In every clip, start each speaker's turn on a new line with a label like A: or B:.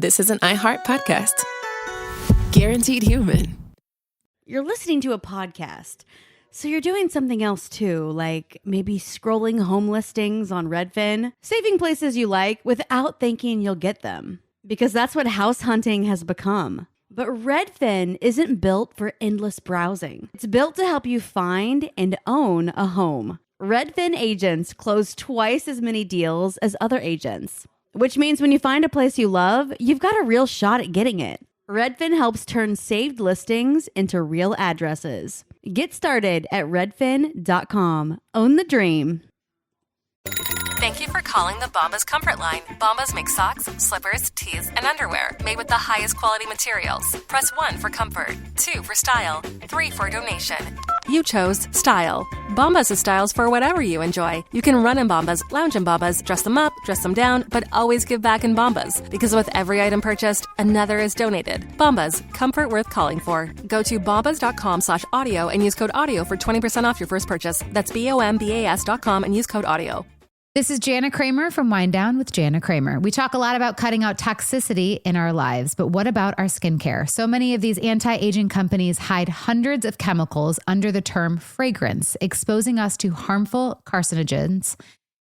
A: this is an iHeart podcast. Guaranteed human.
B: You're listening to a podcast, so you're doing something else too, like maybe scrolling home listings on Redfin, saving places you like without thinking you'll get them, because that's what house hunting has become. But Redfin isn't built for endless browsing. It's built to help you find and own a home. Redfin agents close twice as many deals as other agents, which means when you find a place you love, you've got a real shot at getting it. Redfin helps turn saved listings into real addresses. Get started at redfin.com. Own the dream.
C: Thank you for calling the Bombas Comfort Line. Bombas make socks, slippers, tees, and underwear made with the highest quality materials. Press 1 for comfort, 2 for style, 3 for donation. You chose style. Bombas has styles for whatever you enjoy. You can run in Bombas, lounge in Bombas, dress them up, dress them down, but always give back in Bombas. Because with every item purchased, another is donated. Bombas, comfort worth calling for. Go to bombas.com/audio and use code AUDIO for 20% off your first purchase. That's BOMBAS.com and use code AUDIO.
D: This is Jana Kramer from Wind Down with Jana Kramer. We talk a lot about cutting out toxicity in our lives, but what about our skincare? So many of these anti-aging companies hide hundreds of chemicals under the term fragrance, exposing us to harmful carcinogens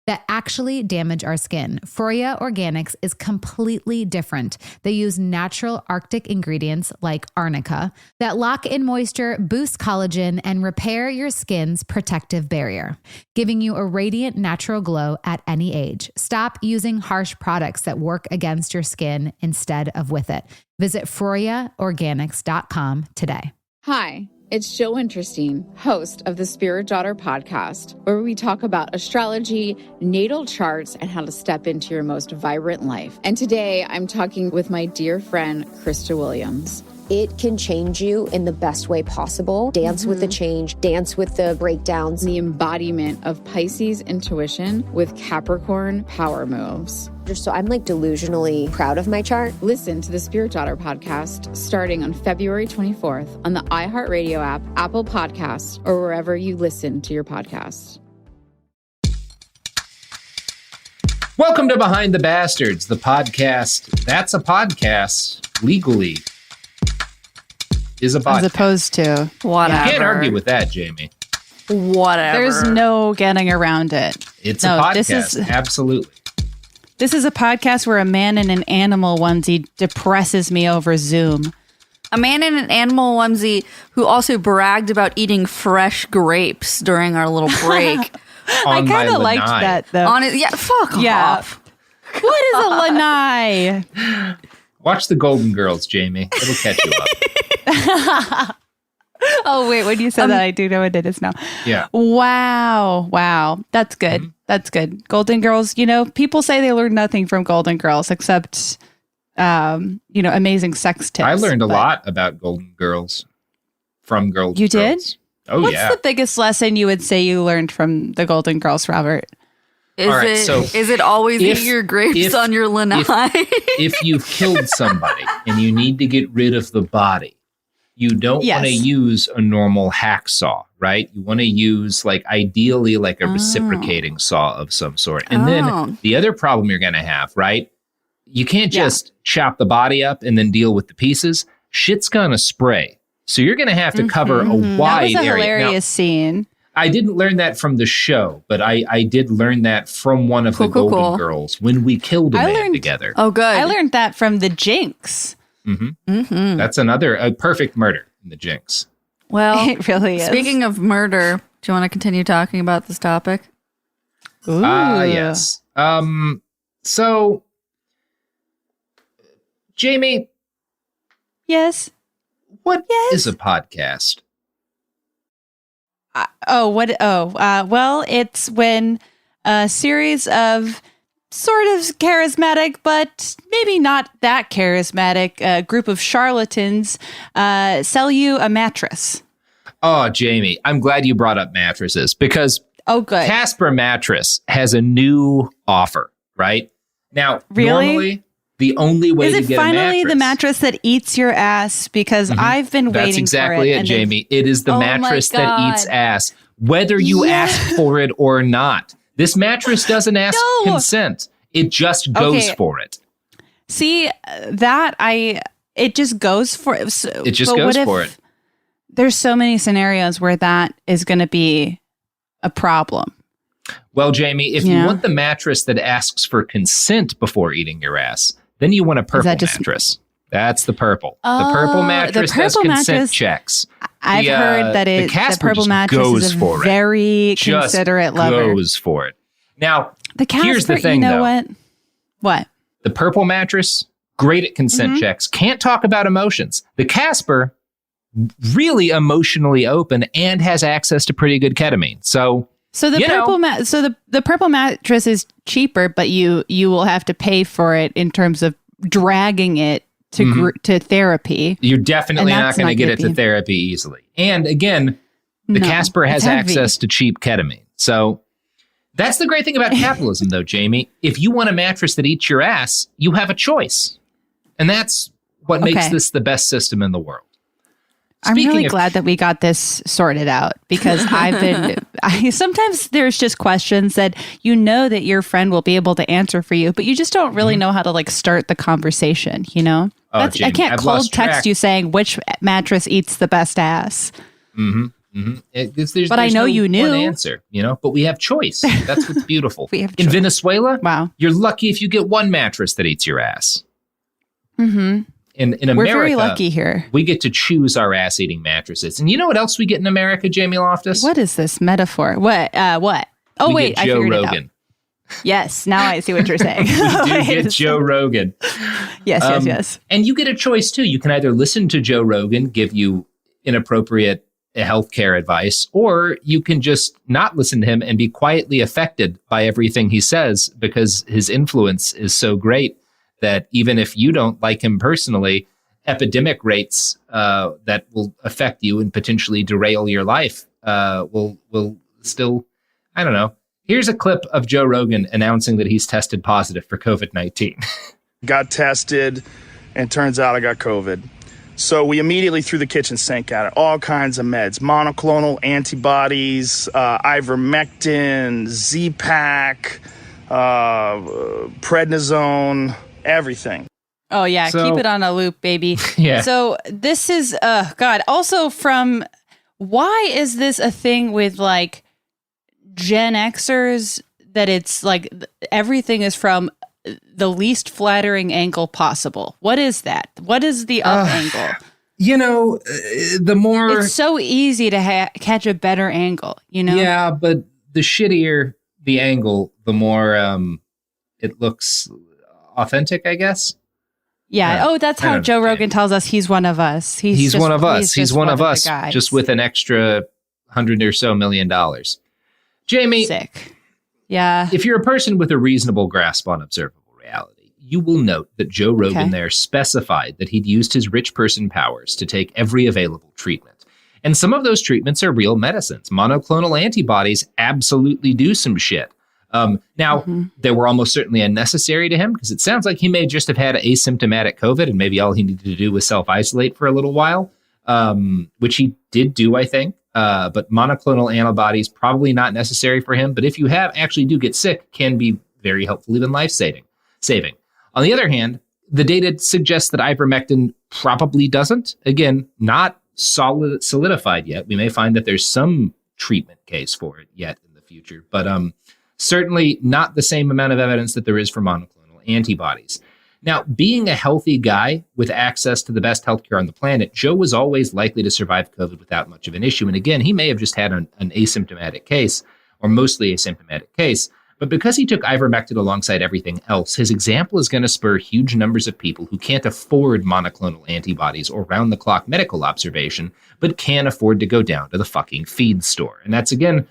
D: that actually damage our skin. Foria Organics is completely different. They use natural Arctic ingredients like arnica that lock in moisture, boost collagen, and repair your skin's protective barrier, giving you a radiant natural glow at any age. Stop using harsh products that work against your skin instead of with it. Visit ForiaOrganics.com today.
E: Hi. It's Jill Winterstein, host of the Spirit Daughter podcast, where we talk about astrology, natal charts, and how to step into your most vibrant life. And today I'm talking with my dear friend, Krista Williams.
F: It can change you in the best way possible. Dance with the change, dance with the breakdowns.
E: The embodiment of Pisces intuition with Capricorn power moves.
F: So I'm like delusionally proud of my chart.
E: Listen to the Spirit Daughter podcast starting on February 24th on the iHeartRadio app, Apple Podcasts, or wherever you listen to your podcasts.
G: Welcome to Behind the Bastards, the podcast. That's a podcast legally. Is a podcast.
H: As opposed to
I: whatever.
G: You can't argue with that, Jamie.
I: Whatever.
H: There's no getting around it.
G: It's a podcast. Absolutely.
H: This is a podcast where a man in an animal onesie depresses me over Zoom.
I: A man in an animal onesie who also bragged about eating fresh grapes during our little break.
H: I kind of liked that, though.
I: Fuck off.
H: What is a lanai?
G: Watch the Golden Girls, Jamie. It'll catch you up.
H: Oh, wait. When you said that, I do know what it is now.
G: Yeah.
H: Wow. That's good. Mm-hmm. That's good. Golden Girls, people say they learn nothing from Golden Girls except, amazing sex tips.
G: I learned a lot about Golden Girls from Golden Girls.
H: You did?
G: Oh,
H: What's
G: yeah.
H: the biggest lesson you would say you learned from the Golden Girls, Robert?
I: Is it always eat your grapes on your lanai?
G: If you've killed somebody and you need to get rid of the body, you don't want to use a normal hacksaw, right? You want to use ideally a reciprocating saw of some sort. And then the other problem you're going to have, right? You can't just chop the body up and then deal with the pieces. Shit's going to spray. So you're going to have to cover a wide area.
H: That was a hilarious scene.
G: I didn't learn that from the show, but I did learn that from one of the Golden Girls when we killed a man together.
I: Oh, good.
H: I learned that from the Jinx.
G: Mm-hmm. Mm-hmm. That's a perfect murder in the Jinx.
I: Well,
H: it really is.
I: Speaking of murder, do you want to continue talking about this topic?
H: Ooh.
G: Yes. So, Jamie.
H: Yes.
G: What is a podcast?
H: Well, it's when a series of sort of charismatic, but maybe not that charismatic group of charlatans sell you a mattress.
G: Oh, Jamie, I'm glad you brought up mattresses because
H: good.
G: Casper Mattress has a new offer, right? Now, normally the only way to get a mattress... Is it finally
H: the mattress that eats your ass? Because I've been waiting for it.
G: That's exactly it, Jamie. It is the mattress that eats ass, whether you ask for it or not. This mattress doesn't ask consent. It just goes for it.
H: See, it just goes for it.
G: It just goes for it.
H: There's so many scenarios where that is going to be a problem.
G: Well, Jamie, if you want the mattress that asks for consent before eating your ass, then you want a purple mattress. That's the purple. The purple mattress has consent checks.
H: I've heard that the purple mattress is a very considerate lover.
G: Goes for it. Now,
H: the Casper,
G: here's the thing,
H: you know
G: though.
H: What?
G: The purple mattress, great at consent checks. Can't talk about emotions. The Casper, really emotionally open and has access to pretty good ketamine. So
H: the purple mattress is cheaper, but you will have to pay for it in terms of dragging it to therapy.
G: You're definitely not going to get it to therapy easily. And again, the Casper has access to cheap ketamine. So that's the great thing about capitalism, though, Jamie. If you want a mattress that eats your ass, you have a choice. And that's what makes this the best system in the world.
H: I'm really glad that we got this sorted out, because sometimes there's just questions that you know that your friend will be able to answer for you, but you just don't really know how to start the conversation, you know?
G: Jamie,
H: I can't cold text you saying which mattress eats the best ass.
G: There's
H: I know you knew.
G: One answer, but we have choice. That's what's beautiful.
H: We have
G: In Venezuela,
H: wow,
G: you're lucky if you get one mattress that eats your ass.
H: Mm-hmm.
G: In America,
H: we're very lucky here.
G: We get to choose our ass-eating mattresses. And you know what else we get in America, Jamie Loftus?
H: What is this metaphor? What? Oh, wait, I figured it out. Yes, now I see what you're saying.
G: We do get Joe Rogan.
H: Yes.
G: And you get a choice, too. You can either listen to Joe Rogan give you inappropriate healthcare advice, or you can just not listen to him and be quietly affected by everything he says, because his influence is so great that even if you don't like him personally, epidemic rates that will affect you and potentially derail your life will still, I don't know. Here's a clip of Joe Rogan announcing that he's tested positive for COVID-19.
J: Got tested, and turns out I got COVID. So we immediately threw the kitchen sink at it. All kinds of meds, monoclonal antibodies, Ivermectin, Z-Pack, prednisone, everything.
H: Oh, yeah. Keep it on a loop, baby.
G: Yeah.
H: So this is, God, also why is this a thing with Gen Xers, that it's everything is from the least flattering angle possible? What is that? What is the up angle?
G: The more...
H: It's so easy to catch a better angle,
G: Yeah, but the shittier the angle, the more it looks authentic, I guess.
H: Yeah. That's how Joe Rogan tells us he's one of us. He's
G: one of us. He's one of us,
H: guys.
G: just with an extra $100 or so million. Jamie.
H: Sick. Yeah.
G: If you're a person with a reasonable grasp on observable reality, you will note that Joe Rogan there specified that he'd used his rich person powers to take every available treatment. And some of those treatments are real medicines. Monoclonal antibodies absolutely do some shit. Now, they were almost certainly unnecessary to him, because it sounds like he may just have had asymptomatic COVID, and maybe all he needed to do was self-isolate for a little while, which he did do, I think. But monoclonal antibodies, probably not necessary for him. But if you actually do get sick, can be very helpful, even life-saving. On the other hand, the data suggests that ivermectin probably doesn't. Again, not solidified yet. We may find that there's some treatment case for it yet in the future. But certainly not the same amount of evidence that there is for monoclonal antibodies. Now, being a healthy guy with access to the best healthcare on the planet, Joe was always likely to survive COVID without much of an issue. And again, he may have just had an asymptomatic case, or mostly asymptomatic case. But because he took ivermectin alongside everything else, his example is going to spur huge numbers of people who can't afford monoclonal antibodies or round-the-clock medical observation, but can afford to go down to the fucking feed store. And that's, again,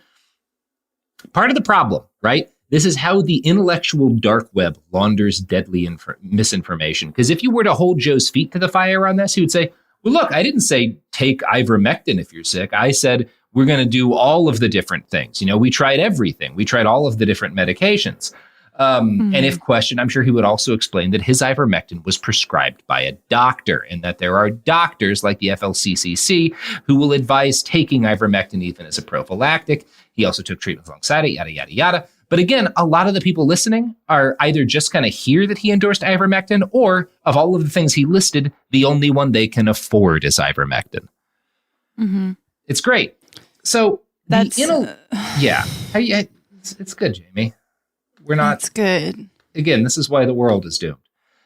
G: part of the problem, right? This is how the intellectual dark web launders deadly misinformation. Because if you were to hold Joe's feet to the fire on this, he would say, well, look, I didn't say take ivermectin if you're sick. I said we're going to do all of the different things. We tried everything. We tried all of the different medications. And if questioned, I'm sure he would also explain that his ivermectin was prescribed by a doctor, and that there are doctors like the FLCCC who will advise taking ivermectin even as a prophylactic. He also took treatments alongside it, yada, yada, yada. But again, a lot of the people listening are either just going to hear that he endorsed ivermectin, or of all of the things he listed, the only one they can afford is ivermectin.
H: Mm-hmm.
G: It's great. So
H: that's
G: it's good, Jamie. We're not.
H: It's good.
G: Again, this is why the world is doomed.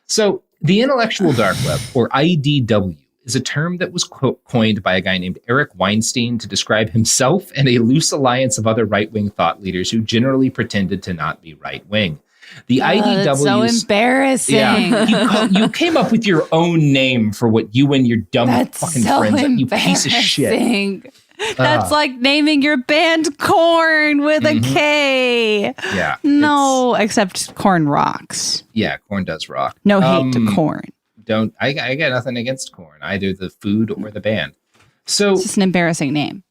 G: So the intellectual dark web, or IDW, is a term that was coined by a guy named Eric Weinstein to describe himself and a loose alliance of other right-wing thought leaders who generally pretended to not be right-wing. The IDW.
H: That's so embarrassing.
G: Yeah, you came up with your own name for what you and your dumb fucking friends, you piece of shit.
H: That's like naming your band Korn with a K.
G: Yeah.
H: No, except Korn rocks.
G: Yeah, Korn does rock.
H: No hate to Korn.
G: I got nothing against Korn, either the food or the band. So
H: it's just an embarrassing name.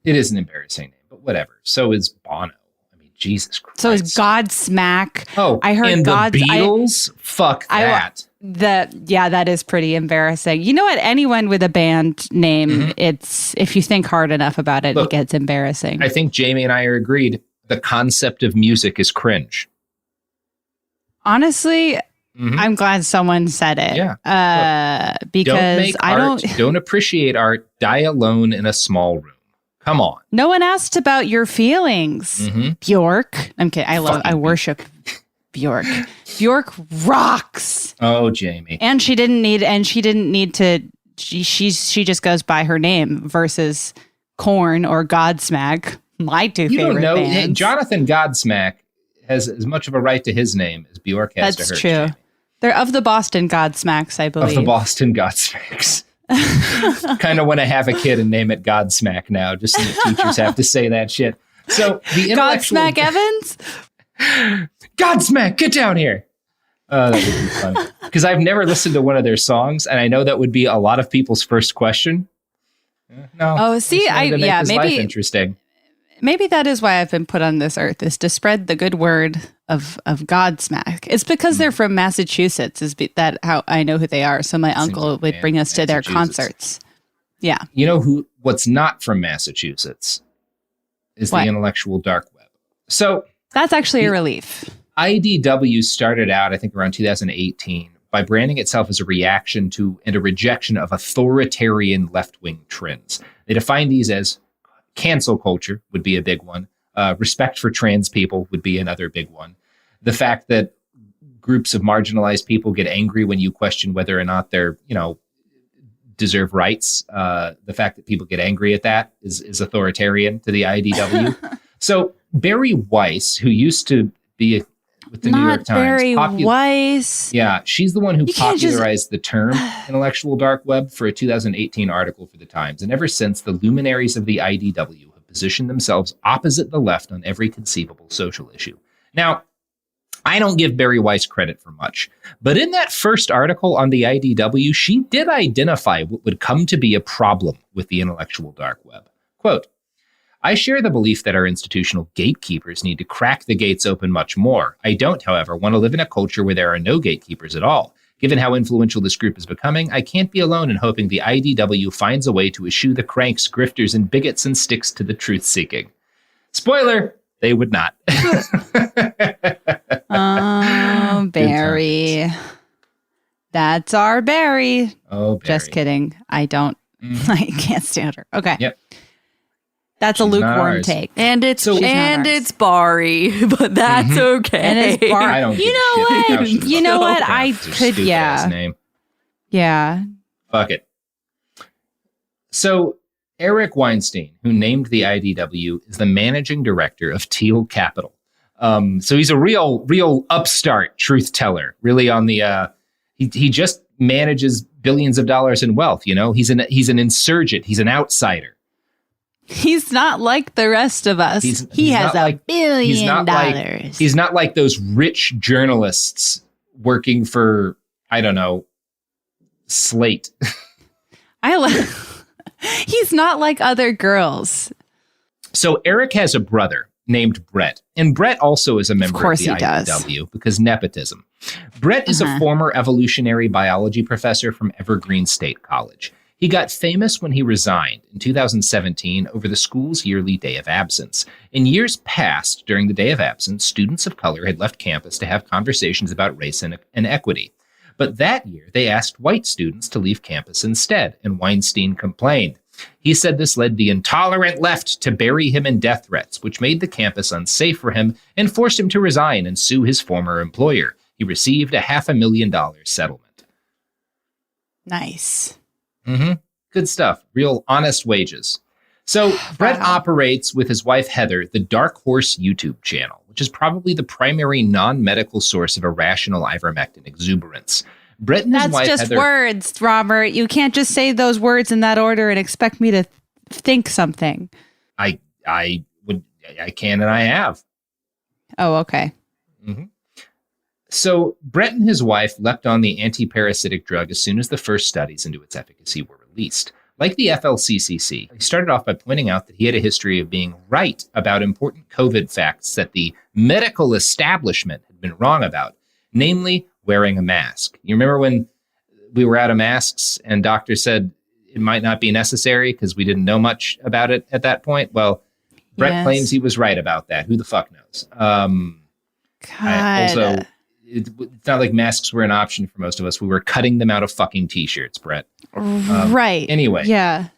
G: It is an embarrassing name, but whatever. So is Bono. I mean, Jesus Christ.
H: So is Godsmack.
G: Oh,
H: I heard
G: and the Beatles. Fuck that.
H: That is pretty embarrassing. You know what? Anyone with a band name, it's if you think hard enough about it, it gets embarrassing.
G: I think Jamie and I are agreed. The concept of music is cringe.
H: Honestly, I'm glad someone said it.
G: Yeah.
H: Because
G: don't appreciate art. Die alone in a small room. Come on.
H: No one asked about your feelings. Bjork. I'm kidding. I worship Bjork. Bjork rocks.
G: Oh, Jamie.
H: And she didn't need to. She just goes by her name versus Korn or Godsmack. My two favorite
G: don't know.
H: bands.
G: Hey, Jonathan Godsmack has as much of a right to his name as Bjork has to hers.
H: That's true.
G: Jamie.
H: They're of the Boston Godsmacks, I believe.
G: Of the Boston Godsmacks. Kind of want to have a kid and name it Godsmack now, just so the teachers have to say that shit. So the
H: Godsmack Evans?
G: Godsmack, get down here. That would be funny. Because I've never listened to one of their songs, and I know that would be a lot of people's first question. No.
H: Oh, see, maybe
G: life interesting.
H: Maybe that is why I've been put on this earth, is to spread the good word of Godsmack. It's because they're from Massachusetts. That how I know who they are. So my uncle would bring us to their concerts. Yeah.
G: You know what's not from Massachusetts is the intellectual dark web. So
H: that's actually a relief.
G: IDW started out, I think, around 2018 by branding itself as a reaction to and a rejection of authoritarian left-wing trends. They define these as cancel culture would be a big one. Respect for trans people would be another big one. The fact that groups of marginalized people get angry when you question whether or not they're, deserve rights. The fact that people get angry at that is authoritarian to the IDW. So Barry Weiss, who used to be with the New York Times.
H: Barry Weiss.
G: Yeah, she's the one who popularized the term intellectual dark web for a 2018 article for the Times. And ever since, the luminaries of the IDW have positioned themselves opposite the left on every conceivable social issue. Now, I don't give Barry Weiss credit for much, but in that first article on the IDW, she did identify what would come to be a problem with the intellectual dark web. Quote, I share the belief that our institutional gatekeepers need to crack the gates open much more. I don't, however, want to live in a culture where there are no gatekeepers at all. Given how influential this group is becoming, I can't be alone in hoping the IDW finds a way to eschew the cranks, grifters, and bigots and sticks to the truth-seeking. Spoiler, they would not.
H: Oh, Barry. That's our Barry.
G: Oh, Barry.
H: Just kidding. I can't stand her. Okay.
G: Yep.
H: That's a lukewarm take.
I: And it's Bari, but that's okay.
H: And it's Bari.
G: I don't give a shit.
H: You know what? I could,
G: name.
H: Yeah.
G: Fuck it. So Eric Weinstein, who named the IDW, is the managing director of Teal Capital. So he's a real upstart truth teller, really on the, he just manages billions of dollars in wealth. He's an insurgent. He's an outsider.
H: He's not like the rest of us. He has $1 billion.
G: He's not like those rich journalists working for, I don't know, Slate.
H: He's not like other girls.
G: So Eric has a brother named Brett. And Brett also is a member of the IDW because nepotism. Brett is a former evolutionary biology professor from Evergreen State College. He got famous when he resigned in 2017 over the school's yearly day of absence. In years past, during the day of absence, students of color had left campus to have conversations about race and equity. But that year, they asked white students to leave campus instead, and Weinstein complained. He said this led the intolerant left to bury him in death threats, which made the campus unsafe for him and forced him to resign and sue his former employer. He received a $500,000 settlement.
H: Nice.
G: Mm-hmm. Good stuff. Real honest wages. So Brett operates with his wife, Heather, the Dark Horse YouTube channel, which is probably the primary non-medical source of irrational ivermectin exuberance. Brett and his wife,
H: That's just
G: Heather,
H: words, Robert. You can't just say those words in that order and expect me to think something.
G: I can and I have.
H: Oh, okay.
G: Mm-hmm. So Brett and his wife leapt on the anti-parasitic drug as soon as the first studies into its efficacy were released. Like the FLCCC, he started off by pointing out that he had a history of being right about important COVID facts that the medical establishment had been wrong about, namely wearing a mask. You remember when we were out of masks and doctors said it might not be necessary because we didn't know much about it at that point? Well, Brett claims he was right about that. Who the fuck knows? It's not like masks were an option for most of us. We were cutting them out of fucking t-shirts, Brett.
H: Right.
G: Anyway.
H: Yeah.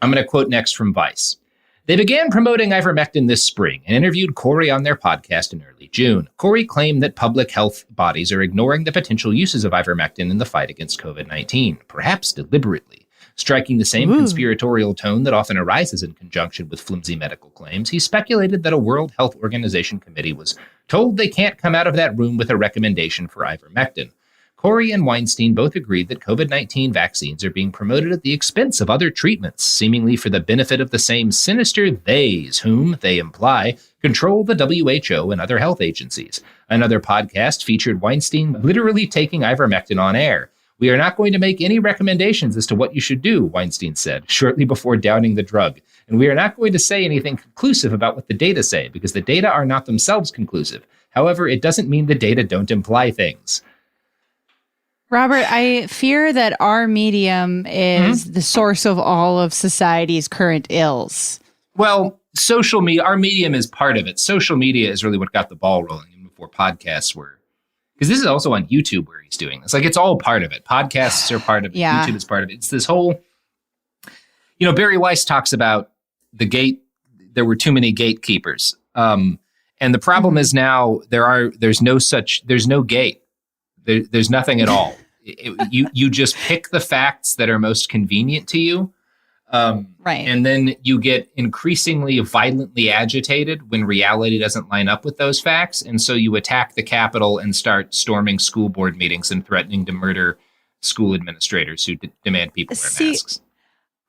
G: I'm going to quote next from Vice. They began promoting ivermectin this spring and interviewed Corey on their podcast in early June. Corey claimed that public health bodies are ignoring the potential uses of ivermectin in the fight against COVID-19, perhaps deliberately. Striking the same conspiratorial tone that often arises in conjunction with flimsy medical claims, he speculated that a World Health Organization committee was told they can't come out of that room with a recommendation for ivermectin. Corey and Weinstein both agreed that COVID-19 vaccines are being promoted at the expense of other treatments, seemingly for the benefit of the same sinister theys whom, they imply, control the WHO and other health agencies. Another podcast featured Weinstein literally taking ivermectin on air. We are not going to make any recommendations as to what you should do, Weinstein said, shortly before downing the drug. And we are not going to say anything conclusive about what the data say, because the data are not themselves conclusive. However, it doesn't mean the data don't imply things.
H: Robert, I fear that our medium is the source of all of society's current ills.
G: Well, social media, our medium is part of it. Social media is really what got the ball rolling, even before podcasts were. Because this is also on YouTube where he's doing this. Like, it's all part of it. Podcasts are part of it.
H: Yeah.
G: YouTube is part of it. It's this whole, Barry Weiss talks about the gate. There were too many gatekeepers. And the problem is now there's no gate. There's nothing at all. You just pick the facts that are most convenient to you.
H: Right.
G: And then you get increasingly violently agitated when reality doesn't line up with those facts. And so you attack the Capitol and start storming school board meetings and threatening to murder school administrators who demand people wear masks.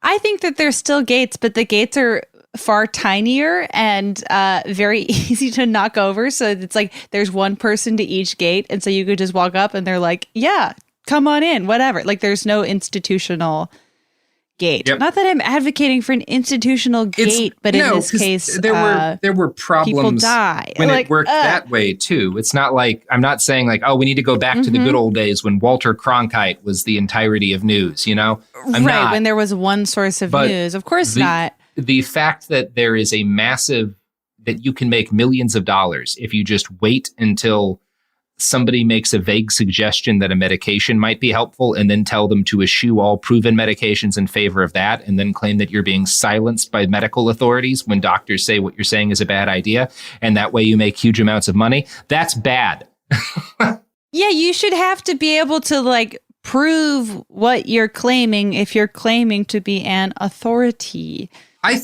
H: I think that there's still gates, but the gates are far tinier and very easy to knock over. So it's like there's one person to each gate. And so you could just walk up and they're like, yeah, come on in, whatever. Like there's no institutional gate. Yep. Not that I'm advocating for an institutional gate, but in this case,
G: there were problems
H: people die.
G: when it worked that way too. It's not like I'm not saying like, oh, we need to go back to the good old days when Walter Cronkite was the entirety of news. I'm not,
H: when there was one source of news. Of course not.
G: The fact that there is a massive that you can make millions of dollars if you just wait until somebody makes a vague suggestion that a medication might be helpful and then tell them to eschew all proven medications in favor of that and then claim that you're being silenced by medical authorities when doctors say what you're saying is a bad idea. And that way you make huge amounts of money. That's bad.
H: Yeah, you should have to be able to prove what you're claiming if you're claiming to be an authority.
G: I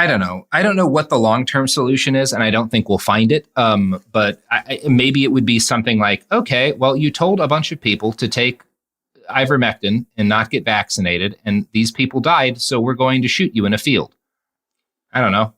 G: don't know. I don't know what the long-term solution is, and I don't think we'll find it. But maybe it would be something like, okay, well, you told a bunch of people to take ivermectin and not get vaccinated, and these people died, so we're going to shoot you in a field. I don't know.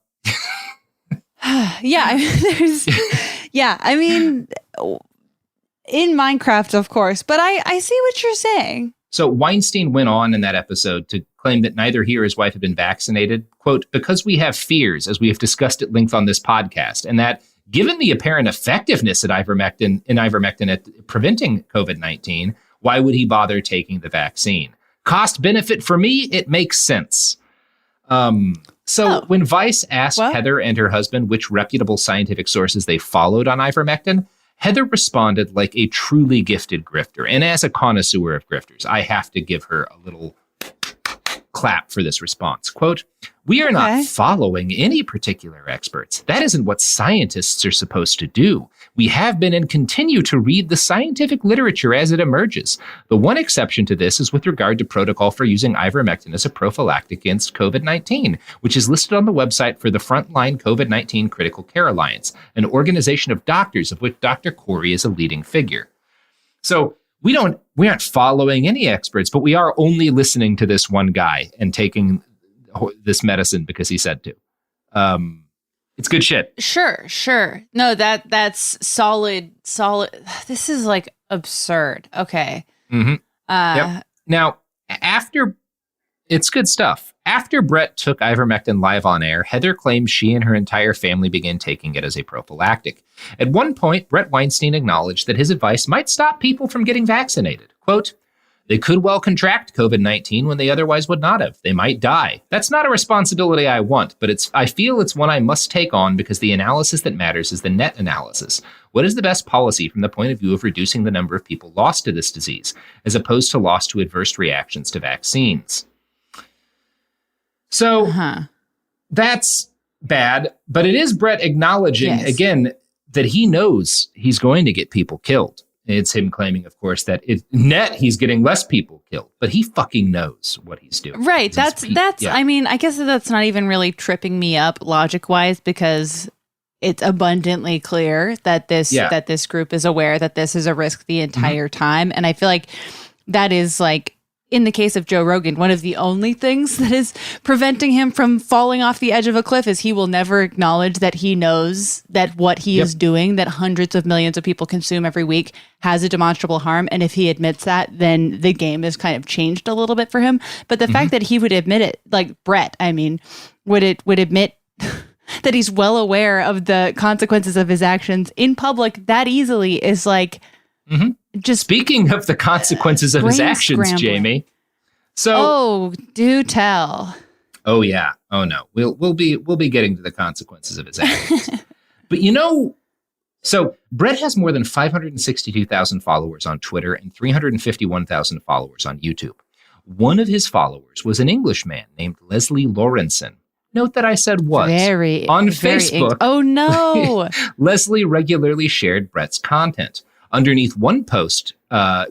H: In Minecraft, of course, but I see what you're saying.
G: So Weinstein went on in that episode to claim that neither he or his wife had been vaccinated, quote, because we have fears, as we have discussed at length on this podcast, and that given the apparent effectiveness at ivermectin at preventing COVID-19, why would he bother taking the vaccine? Cost benefit for me, it makes sense. When Vice asked Heather and her husband which reputable scientific sources they followed on ivermectin, Heather responded like a truly gifted grifter. And as a connoisseur of grifters, I have to give her a little clap for this response. Quote, "We are not following any particular experts. That isn't what scientists are supposed to do. We have been and continue to read the scientific literature as it emerges. The one exception to this is with regard to protocol for using ivermectin as a prophylactic against COVID-19, which is listed on the website for the Frontline COVID-19 Critical Care Alliance, an organization of doctors of which Dr. Corey is a leading figure." So we aren't following any experts, but we are only listening to this one guy and taking this medicine because he said to. It's good shit.
H: Sure. No, that's solid. This is like absurd. Okay.
G: Mm-hmm. Yep. Now, it's good stuff. After Brett took ivermectin live on air, Heather claims she and her entire family began taking it as a prophylactic. At one point, Brett Weinstein acknowledged that his advice might stop people from getting vaccinated. Quote, "They could well contract COVID-19 when they otherwise would not have. They might die. That's not a responsibility I want, but I feel it's one I must take on because the analysis that matters is the net analysis. What is the best policy from the point of view of reducing the number of people lost to this disease, as opposed to lost to adverse reactions to vaccines?" So that's bad, but it is Brett acknowledging, again, that he knows he's going to get people killed. It's him claiming, of course, that he's getting less people killed, but he fucking knows what he's doing.
H: Right. I mean, I guess that's not even really tripping me up logic wise, because it's abundantly clear that this group is aware that this is a risk the entire time. And I feel like that is like, in the case of Joe Rogan, one of the only things that is preventing him from falling off the edge of a cliff is he will never acknowledge that he knows that what he is doing, that hundreds of millions of people consume every week, has a demonstrable harm. And if he admits that, then the game is kind of changed a little bit for him. But the fact that he would admit it, like Brett, I mean, would admit that he's well aware of the consequences of his actions in public that easily is like... Just
G: speaking of the consequences of his actions, Jamie. So,
H: do tell.
G: Oh yeah. Oh no. We'll be getting to the consequences of his actions. But so Brett has more than 562,000 followers on Twitter and 351,000 followers on YouTube. One of his followers was an Englishman named Leslie Lawrenson. Note that I said was. On Facebook.
H: Oh no.
G: Leslie regularly shared Brett's content. Underneath one post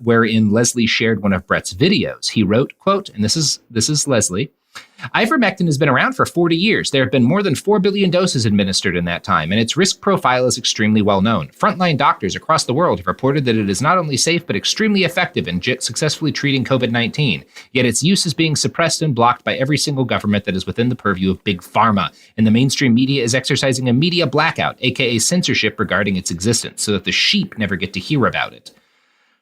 G: wherein Leslie shared one of Brett's videos, he wrote, quote, and this is Leslie, "Ivermectin has been around for 40 years. There have been more than 4 billion doses administered in that time, and its risk profile is extremely well known. Frontline doctors across the world have reported that it is not only safe, but extremely effective in successfully treating COVID-19. Yet its use is being suppressed and blocked by every single government that is within the purview of big pharma, and the mainstream media is exercising a media blackout, aka censorship regarding its existence, so that the sheep never get to hear about it."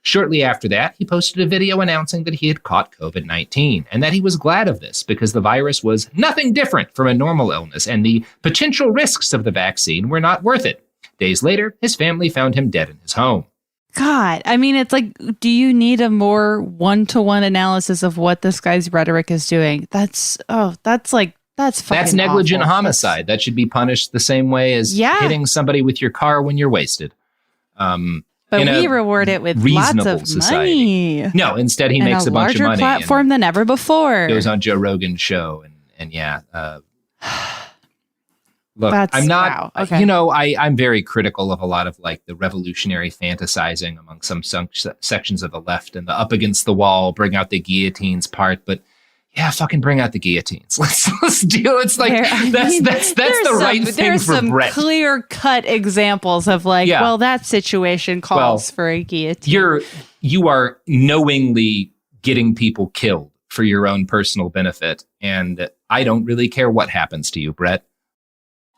G: Shortly after that, he posted a video announcing that he had caught COVID-19 and that he was glad of this because the virus was nothing different from a normal illness and the potential risks of the vaccine were not worth it. Days later, his family found him dead in his home.
H: God, I mean, it's like, do you need a more one-to-one analysis of what this guy's rhetoric is doing? That's fucking
G: That's negligent
H: awful.
G: homicide. That should be punished the same way as hitting somebody with your car when you're wasted.
H: But we reward it with lots of
G: society.
H: money.
G: No, instead he makes a bunch of money.
H: A larger platform than ever before.
G: Goes on Joe Rogan's show. And yeah. Look,
H: That's,
G: I'm not,
H: wow. Okay.
G: I'm very critical of a lot of like the revolutionary fantasizing among some sections of the left and the up against the wall, bring out the guillotines part. But yeah, fucking bring out the guillotines. Let's deal. It's like that's the right thing for Brett.
H: There's some clear-cut examples of like, well, that situation calls for a guillotine.
G: You are knowingly getting people killed for your own personal benefit, and I don't really care what happens to you, Brett.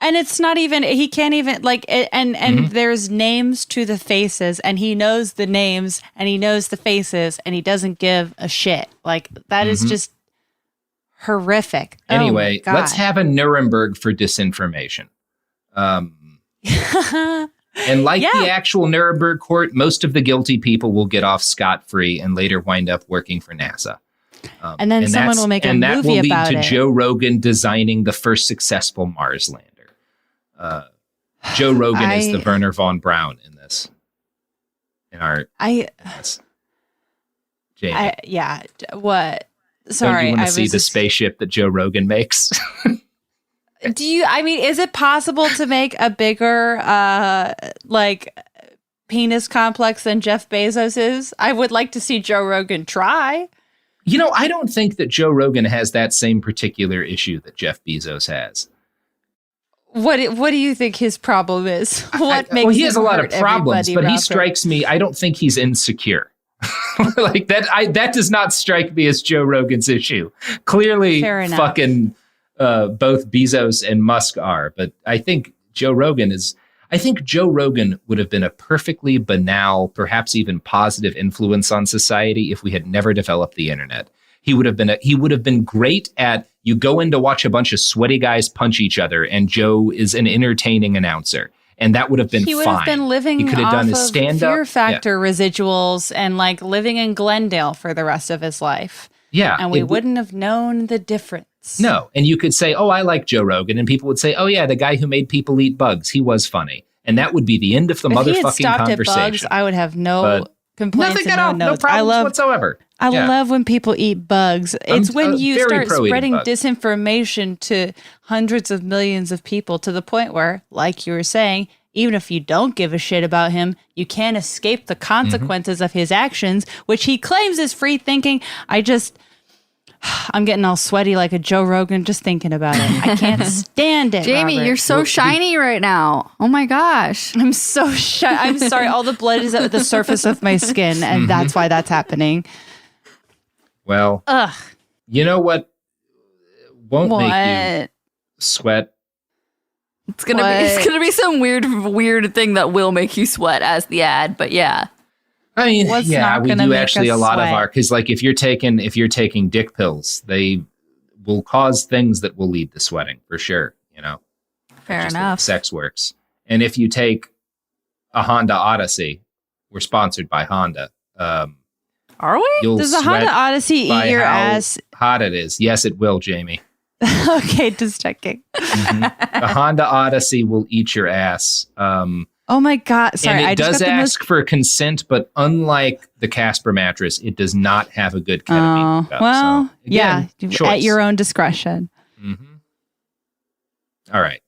H: And it's not even, he can't even like, and there's names to the faces, and he knows the names and he knows the faces, and he doesn't give a shit. Like that is just horrific.
G: Anyway, let's have a Nuremberg for disinformation. And like the actual Nuremberg court, most of the guilty people will get off scot-free and later wind up working for NASA.
H: And then someone will make a movie about it.
G: And that will lead to Joe Rogan designing the first successful Mars lander. Joe Rogan is the Werner von Braun in this. Jamie.
H: What? Sorry.
G: Don't you want to see the spaceship that Joe Rogan makes?
H: Is it possible to make a bigger, penis complex than Jeff Bezos is? I would like to see Joe Rogan try.
G: I don't think that Joe Rogan has that same particular issue that Jeff Bezos has.
H: What do you think his problem is?
G: He has a lot of problems, but he strikes me. I don't think he's insecure. Like that. That does not strike me as Joe Rogan's issue. Clearly, fucking both Bezos and Musk are, but I think Joe Rogan would have been a perfectly banal, perhaps even positive influence on society if we had never developed the internet. He would have been great at, you go in to watch a bunch of sweaty guys punch each other, and Joe is an entertaining announcer. And that would have been fine.
H: He would have been living off of Fear Factor residuals and living in Glendale for the rest of his life.
G: Yeah.
H: And we wouldn't have known the difference.
G: No. And you could say, oh, I like Joe Rogan. And people would say, oh, yeah, the guy who made people eat bugs. He was funny. And that would be the end of the motherfucking conversation. At bugs,
H: I would have no complaints.
G: Nothing at all. No problems whatsoever.
H: I love when people eat bugs. It's when you start spreading disinformation to hundreds of millions of people to the point where, like you were saying, even if you don't give a shit about him, you can't escape the consequences of his actions, which he claims is free thinking. I'm getting all sweaty like a Joe Rogan just thinking about it. I can't stand it.
I: Jamie,
H: Robert.
I: You're so shiny right now. Oh my gosh.
H: I'm so shy. I'm sorry. All the blood is at the surface of my skin, and that's why that's happening.
G: Well, you know what won't make you sweat?
I: It's gonna be some weird thing that will make you sweat as the ad, but yeah.
G: I mean, we do actually a lot of because if you're taking dick pills, they will cause things that will lead to sweating for sure.
I: Fair enough.
G: Sex works, and if you take a Honda Odyssey, we're sponsored by Honda.
H: Are we? Does the Honda Odyssey eat your ass?
G: Hot it is. Yes, it will, Jamie.
H: Okay, just checking.
G: The Honda Odyssey will eat your ass.
H: Oh my God. Sorry.
G: And it does ask for consent, but unlike the Casper mattress, it does not have a good ketamine.
H: Well, at your own discretion.
G: Mm-hmm. All right.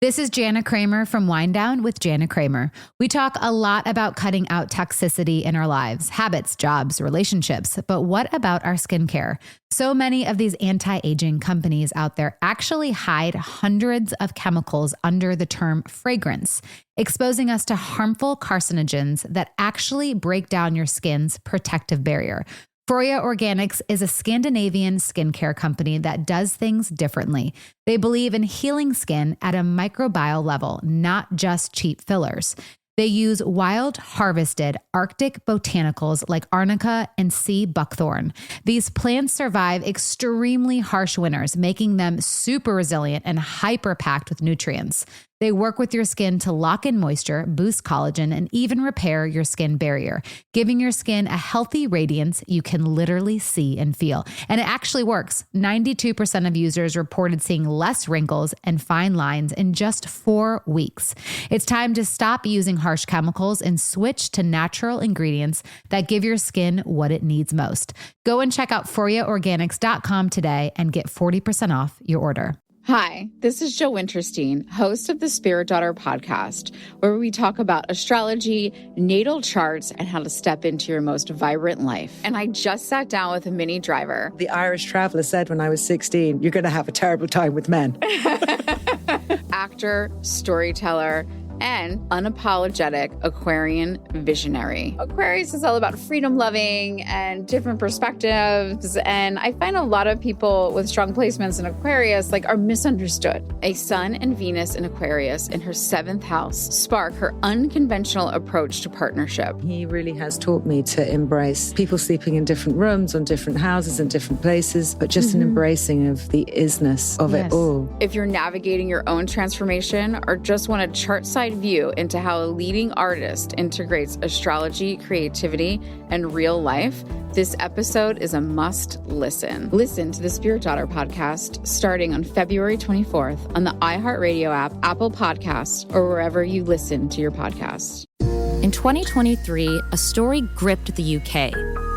D: This is Jana Kramer from Wind Down with Jana Kramer. We talk a lot about cutting out toxicity in our lives, habits, jobs, relationships, but what about our skincare? So many of these anti-aging companies out there actually hide hundreds of chemicals under the term fragrance, exposing us to harmful carcinogens that actually break down your skin's protective barrier. Foria Organics is a Scandinavian skincare company that does things differently. They believe in healing skin at a microbial level, not just cheap fillers. They use wild harvested Arctic botanicals like arnica and sea buckthorn. These plants survive extremely harsh winters, making them super resilient and hyper packed with nutrients. They work with your skin to lock in moisture, boost collagen, and even repair your skin barrier, giving your skin a healthy radiance you can literally see and feel. And it actually works. 92% of users reported seeing less wrinkles and fine lines in just 4 weeks. It's time to stop using harsh chemicals and switch to natural ingredients that give your skin what it needs most. Go and check out ForiaOrganics.com today and get 40% off your order.
E: Hi, this is Jill Winterstein, host of the Spirit Daughter podcast, where we talk about astrology, natal charts, and how to step into your most vibrant life. And I just sat down with a Minnie Driver.
K: The Irish traveler said when I was 16, you're going to have a terrible time with men.
E: Actor, storyteller, and unapologetic Aquarian visionary. Aquarius is all about freedom-loving and different perspectives, and I find a lot of people with strong placements in Aquarius are misunderstood. A Sun and Venus in Aquarius in her 7th house spark her unconventional approach to partnership.
K: He really has taught me to embrace people sleeping in different rooms, on different houses, in different places, but just an embracing of the isness of it all.
E: If you're navigating your own transformation or just want a chart side inside view into how a leading artist integrates astrology, creativity, and real life, this episode is a must listen. Listen to the Spirit Daughter podcast starting on February 24th on the iHeartRadio app, Apple Podcasts, or wherever you listen to your podcasts.
L: In 2023, a story gripped the UK,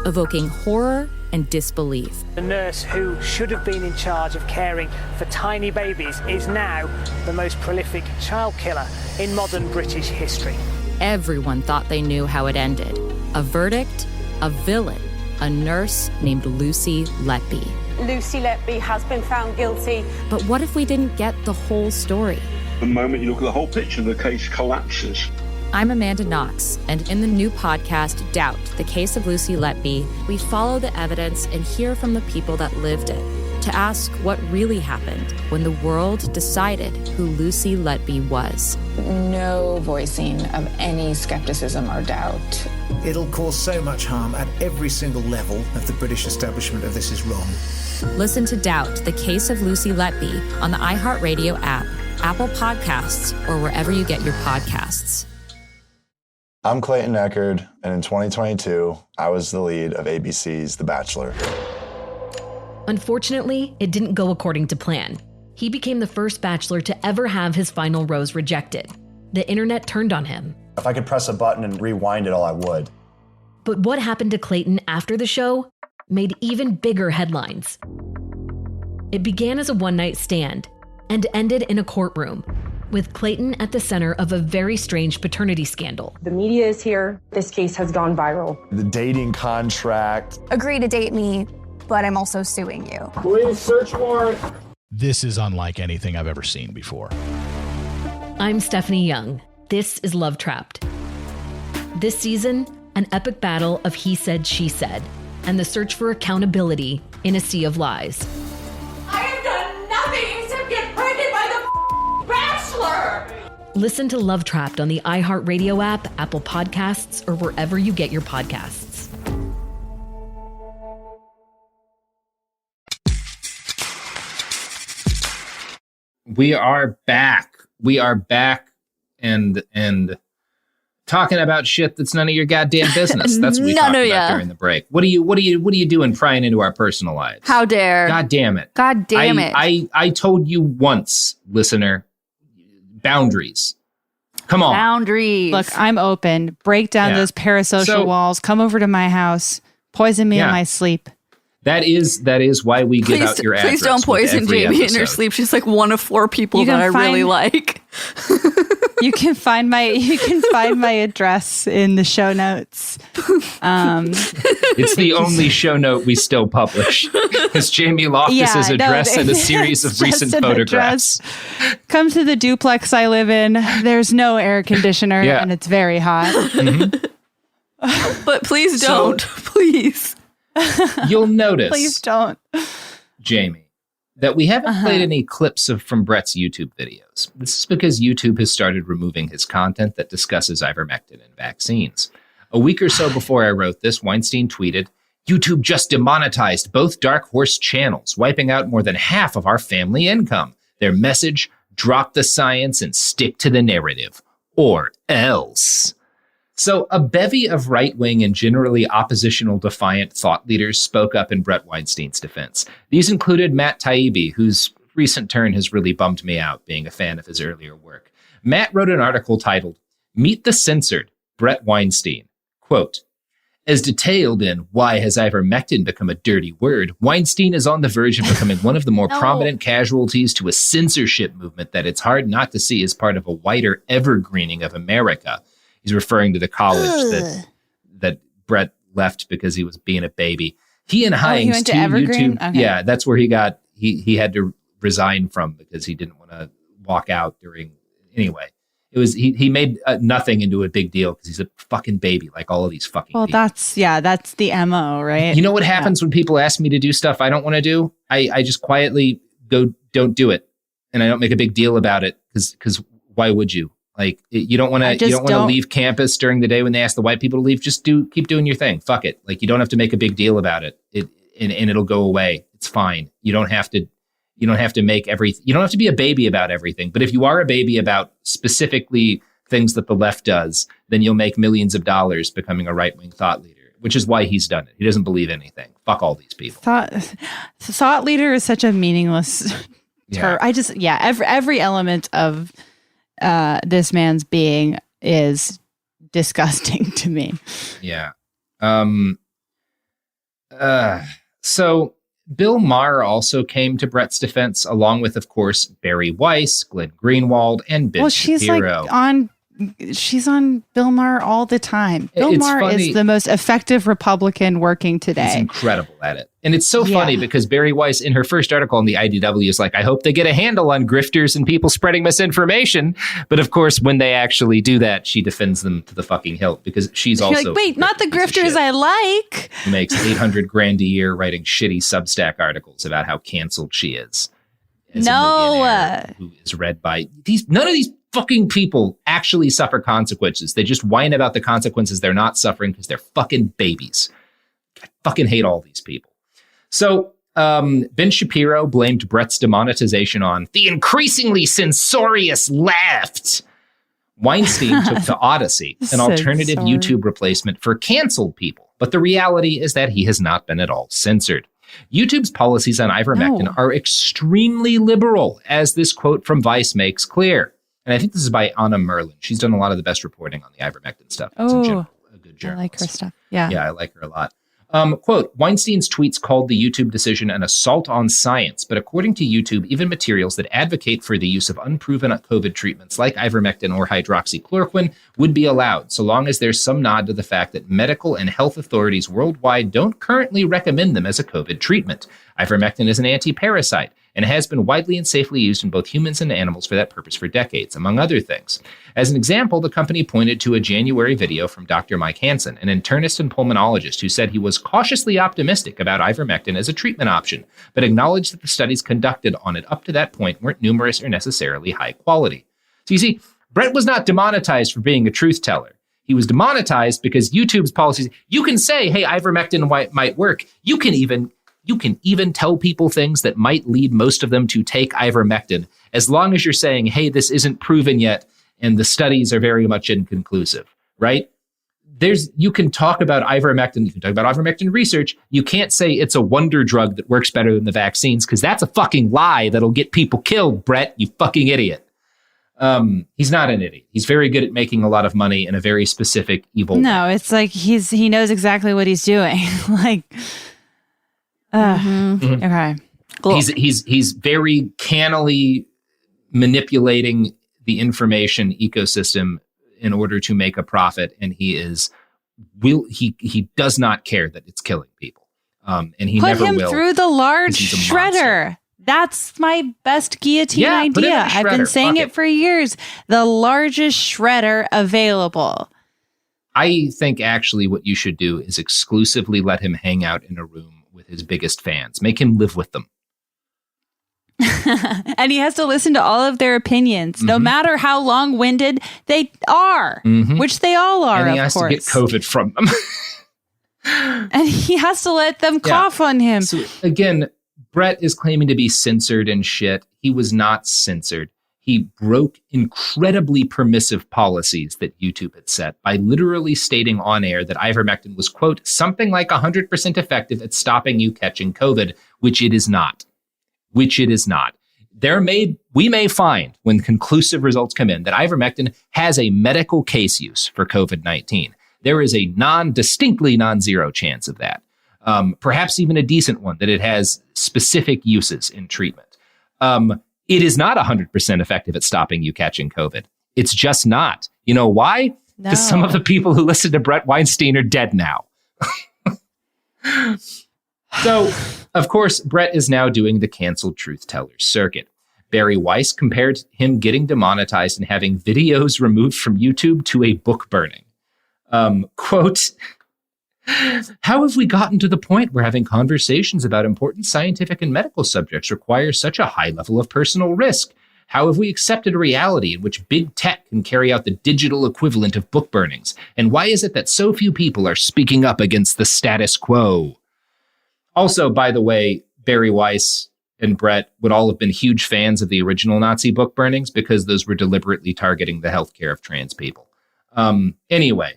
L: evoking horror and disbelief.
M: The nurse who should have been in charge of caring for tiny babies is now the most prolific child killer in modern British history.
L: Everyone thought they knew how it ended. A verdict, a villain, a nurse named Lucy Letby.
N: Lucy Letby has been found guilty.
L: But what if we didn't get the whole story?
O: The moment you look at the whole picture, the case collapses.
L: I'm Amanda Knox, and in the new podcast, Doubt, the Case of Lucy Letby, we follow the evidence and hear from the people that lived it to ask what really happened when the world decided who Lucy Letby was.
P: No voicing of any skepticism or doubt.
Q: It'll cause so much harm at every single level of the British establishment of this is wrong.
L: Listen to Doubt, the Case of Lucy Letby on the iHeartRadio app, Apple Podcasts, or wherever you get your podcasts.
R: I'm Clayton Eckerd, and in 2022, I was the lead of ABC's The Bachelor.
S: Unfortunately, it didn't go according to plan. He became the first Bachelor to ever have his final rose rejected. The internet turned on him.
R: If I could press a button and rewind it all, I would.
S: But what happened to Clayton after the show made even bigger headlines. It began as a one-night stand and ended in a courtroom, with Clayton at the center of a very strange paternity scandal.
N: The media is here. This case has gone viral.
R: The dating contract.
T: Agree to date me, but I'm also suing you.
U: Please search warrant.
V: This is unlike anything I've ever seen before.
S: I'm Stephanie Young. This is Love Trapped. This season, an epic battle of he said, she said, and the search for accountability in a sea of lies.
W: I have done nothing except get pregnant by the Bachelor!
S: Listen to Love Trapped on the iHeartRadio app, Apple Podcasts, or wherever you get your podcasts.
G: We are back. We are back and talking about shit that's none of your goddamn business. That's what we talked about during the break. What are you doing prying into our personal lives?
I: How dare?
G: God damn it.
I: God damn it.
G: I told you once, listener, boundaries. Come on.
H: Boundaries. Look, I'm open. Break down those parasocial walls. Come over to my house. Poison me in my sleep.
G: That is why we give out your address.
I: Please don't poison Jamie in her sleep. She's like one of 4 people that I really like.
H: You can find my address in the show notes.
G: It's the only show note we still publish. It's Jamie Loftus' address and a series of recent photographs.
H: Come to the duplex I live in. There's no air conditioner and it's very hot.
G: Mm-hmm.
I: But please don't. Please.
G: You'll notice.
H: Please don't.
G: Jamie, that we haven't played any clips from Brett's YouTube videos. This is because YouTube has started removing his content that discusses ivermectin and vaccines. A week or so before I wrote this, Weinstein tweeted, "YouTube just demonetized both Dark Horse channels, wiping out more than half of our family income. Their message, drop the science and stick to the narrative, or else." So a bevy of right-wing and generally oppositional defiant thought leaders spoke up in Brett Weinstein's defense. These included Matt Taibbi, whose recent turn has really bummed me out, being a fan of his earlier work. Matt wrote an article titled, "Meet the Censored, Brett Weinstein." Quote, "As detailed in Why Has Ivermectin Become a Dirty Word, Weinstein is on the verge of becoming one of the more prominent casualties to a censorship movement that it's hard not to see as part of a wider evergreening of America." He's referring to the college that Brett left because he was being a baby. He and Hines,
H: he went to Evergreen?
G: YouTube,
H: Okay.
G: that's where he had to resign from because he didn't want to walk out during. Anyway, it was he made nothing into a big deal because he's a fucking baby, like all of these fucking.
H: Well,
G: people.
H: that's the MO, right?
G: You know what happens when people ask me to do stuff I don't want to do? I just quietly go, don't do it, and I don't make a big deal about it because why would you? Like you don't want to leave campus during the day when they ask the white people to leave. Just keep doing your thing. Fuck it. Like you don't have to make a big deal about it. And it'll go away. It's fine. You don't have to make everything. You don't have to be a baby about everything. But if you are a baby about specifically things that the left does, then you'll make millions of dollars becoming a right-wing thought leader, which is why he's done it. He doesn't believe anything. Fuck all these people.
H: Thought leader is such a meaningless term. Every element of this man's being is disgusting to me.
G: Yeah. So Bill Maher also came to Brett's defense, along with, of course, Barry Weiss, Glenn Greenwald, and Ben Shapiro.
H: She's on Bill Maher all the time. Bill Maher is the most effective Republican working today.
G: He's incredible at it. And it's so funny because Barry Weiss, in her first article in the IDW, is like, I hope they get a handle on grifters and people spreading misinformation. But of course, when they actually do that, she defends them to the fucking hilt because she's also
H: like, wait, not the grifters I like.
G: Who makes $800,000 a year writing shitty Substack articles about how canceled she is. Who is read by none of these fucking people actually suffer consequences. They just whine about the consequences they're not suffering because they're fucking babies. I fucking hate all these people. So Ben Shapiro blamed Brett's demonetization on the increasingly censorious left. Weinstein took to Odyssey, an alternative YouTube replacement for canceled people. But the reality is that he has not been at all censored. YouTube's policies on ivermectin are extremely liberal, as this quote from Vice makes clear. And I think this is by Anna Merlin. She's done a lot of the best reporting on the ivermectin stuff. It's in general a good journalist.
H: I like her stuff. Yeah.
G: Yeah, I like her a lot. Quote, Weinstein's tweets called the YouTube decision an assault on science, but according to YouTube, even materials that advocate for the use of unproven COVID treatments like ivermectin or hydroxychloroquine would be allowed, so long as there's some nod to the fact that medical and health authorities worldwide don't currently recommend them as a COVID treatment. Ivermectin is an anti-parasite and has been widely and safely used in both humans and animals for that purpose for decades, among other things. As an example, the company pointed to a January video from Dr. Mike Hansen, an internist and pulmonologist who said he was cautiously optimistic about ivermectin as a treatment option, but acknowledged that the studies conducted on it up to that point weren't numerous or necessarily high quality. So you see, Brett was not demonetized for being a truth teller. He was demonetized because YouTube's policies, you can say, hey, ivermectin might work. You can even tell people things that might lead most of them to take ivermectin, as long as you're saying, hey, this isn't proven yet, and the studies are very much inconclusive, right? You can talk about ivermectin, you can talk about ivermectin research. You can't say it's a wonder drug that works better than the vaccines, because that's a fucking lie that'll get people killed, Brett, you fucking idiot. He's not an idiot. He's very good at making a lot of money in a very specific evil way.
H: No, it's like he knows exactly what he's doing. Like... Okay. Cool.
G: He's very cannily manipulating the information ecosystem in order to make a profit, and he does not care that it's killing people. And he never will.
H: Put him through the large shredder. That's my best guillotine idea. I've been saying it for years. The largest shredder available.
G: I think actually what you should do is exclusively let him hang out in a room with his biggest fans. Make him live with them.
H: And he has to listen to all of their opinions, no matter how long-winded they are, which they all are,
G: and he has to get COVID from them.
H: And he has to let them cough on him.
G: So again, Brett is claiming to be censored and shit. He was not censored. He broke incredibly permissive policies that YouTube had set by literally stating on air that ivermectin was, quote, something like 100% effective at stopping you catching COVID, which it is not. We may find, when conclusive results come in, that ivermectin has a medical case use for COVID-19. There is a distinctly non-zero chance of that. Perhaps even a decent one, that it has specific uses in treatment. It is not 100% effective at stopping you catching COVID. It's just not. You know why? Because some of the people who listen to Brett Weinstein are dead now. So, of course, Brett is now doing the canceled truth teller circuit. Barry Weiss compared him getting demonetized and having videos removed from YouTube to a book burning. Quote, how have we gotten to the point where having conversations about important scientific and medical subjects requires such a high level of personal risk? How have we accepted a reality in which big tech can carry out the digital equivalent of book burnings? And why is it that so few people are speaking up against the status quo? Also, by the way, Barry Weiss and Brett would all have been huge fans of the original Nazi book burnings because those were deliberately targeting the healthcare of trans people. Anyway,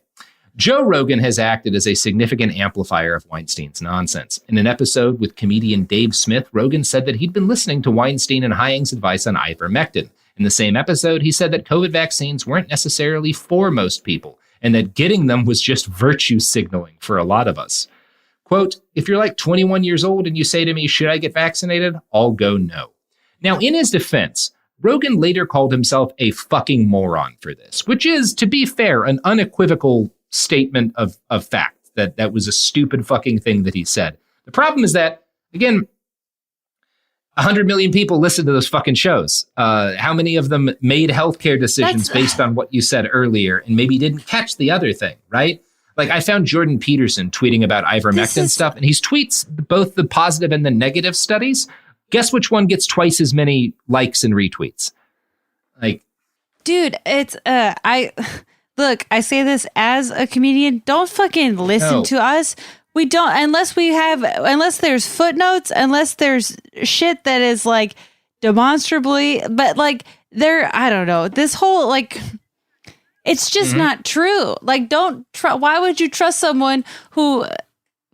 G: Joe Rogan has acted as a significant amplifier of Weinstein's nonsense. In an episode with comedian Dave Smith, Rogan said that he'd been listening to Weinstein and Haying's advice on ivermectin. In the same episode, he said that COVID vaccines weren't necessarily for most people, and that getting them was just virtue signaling for a lot of us. Quote, if you're like 21 years old and you say to me, should I get vaccinated? I'll go no. Now, in his defense, Rogan later called himself a fucking moron for this, which is, to be fair, an unequivocal statement of fact, that was a stupid fucking thing that he said. The problem is that, again, 100 million people listen to those fucking shows. How many of them made healthcare decisions based on what you said earlier and maybe didn't catch the other thing, right? Like, I found Jordan Peterson tweeting about ivermectin stuff, and he tweets both the positive and the negative studies. Guess which one gets twice as many likes and retweets? Like,
H: dude, it's look, I say this as a comedian. Don't fucking listen to us. We don't, unless there's footnotes, unless there's shit that is like demonstrably, but like I don't know, this whole like, it's just not true. Like, why would you trust someone who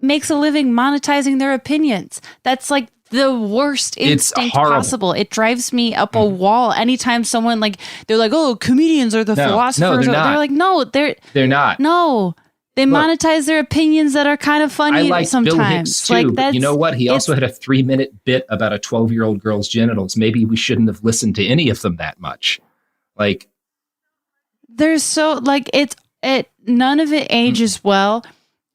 H: makes a living monetizing their opinions? That's like the worst instinct possible. It drives me up a wall anytime someone like, they're like, oh, comedians are the philosophers.
G: No, they're not.
H: They're like, no, they're not. No, they monetize their opinions that are kind of funny
G: I like
H: sometimes.
G: Bill Hicks too,
H: like,
G: but you know what? He also had a 3-minute bit about a 12-year-old girl's genitals. Maybe we shouldn't have listened to any of them that much. Like,
H: there's so like none of it ages well.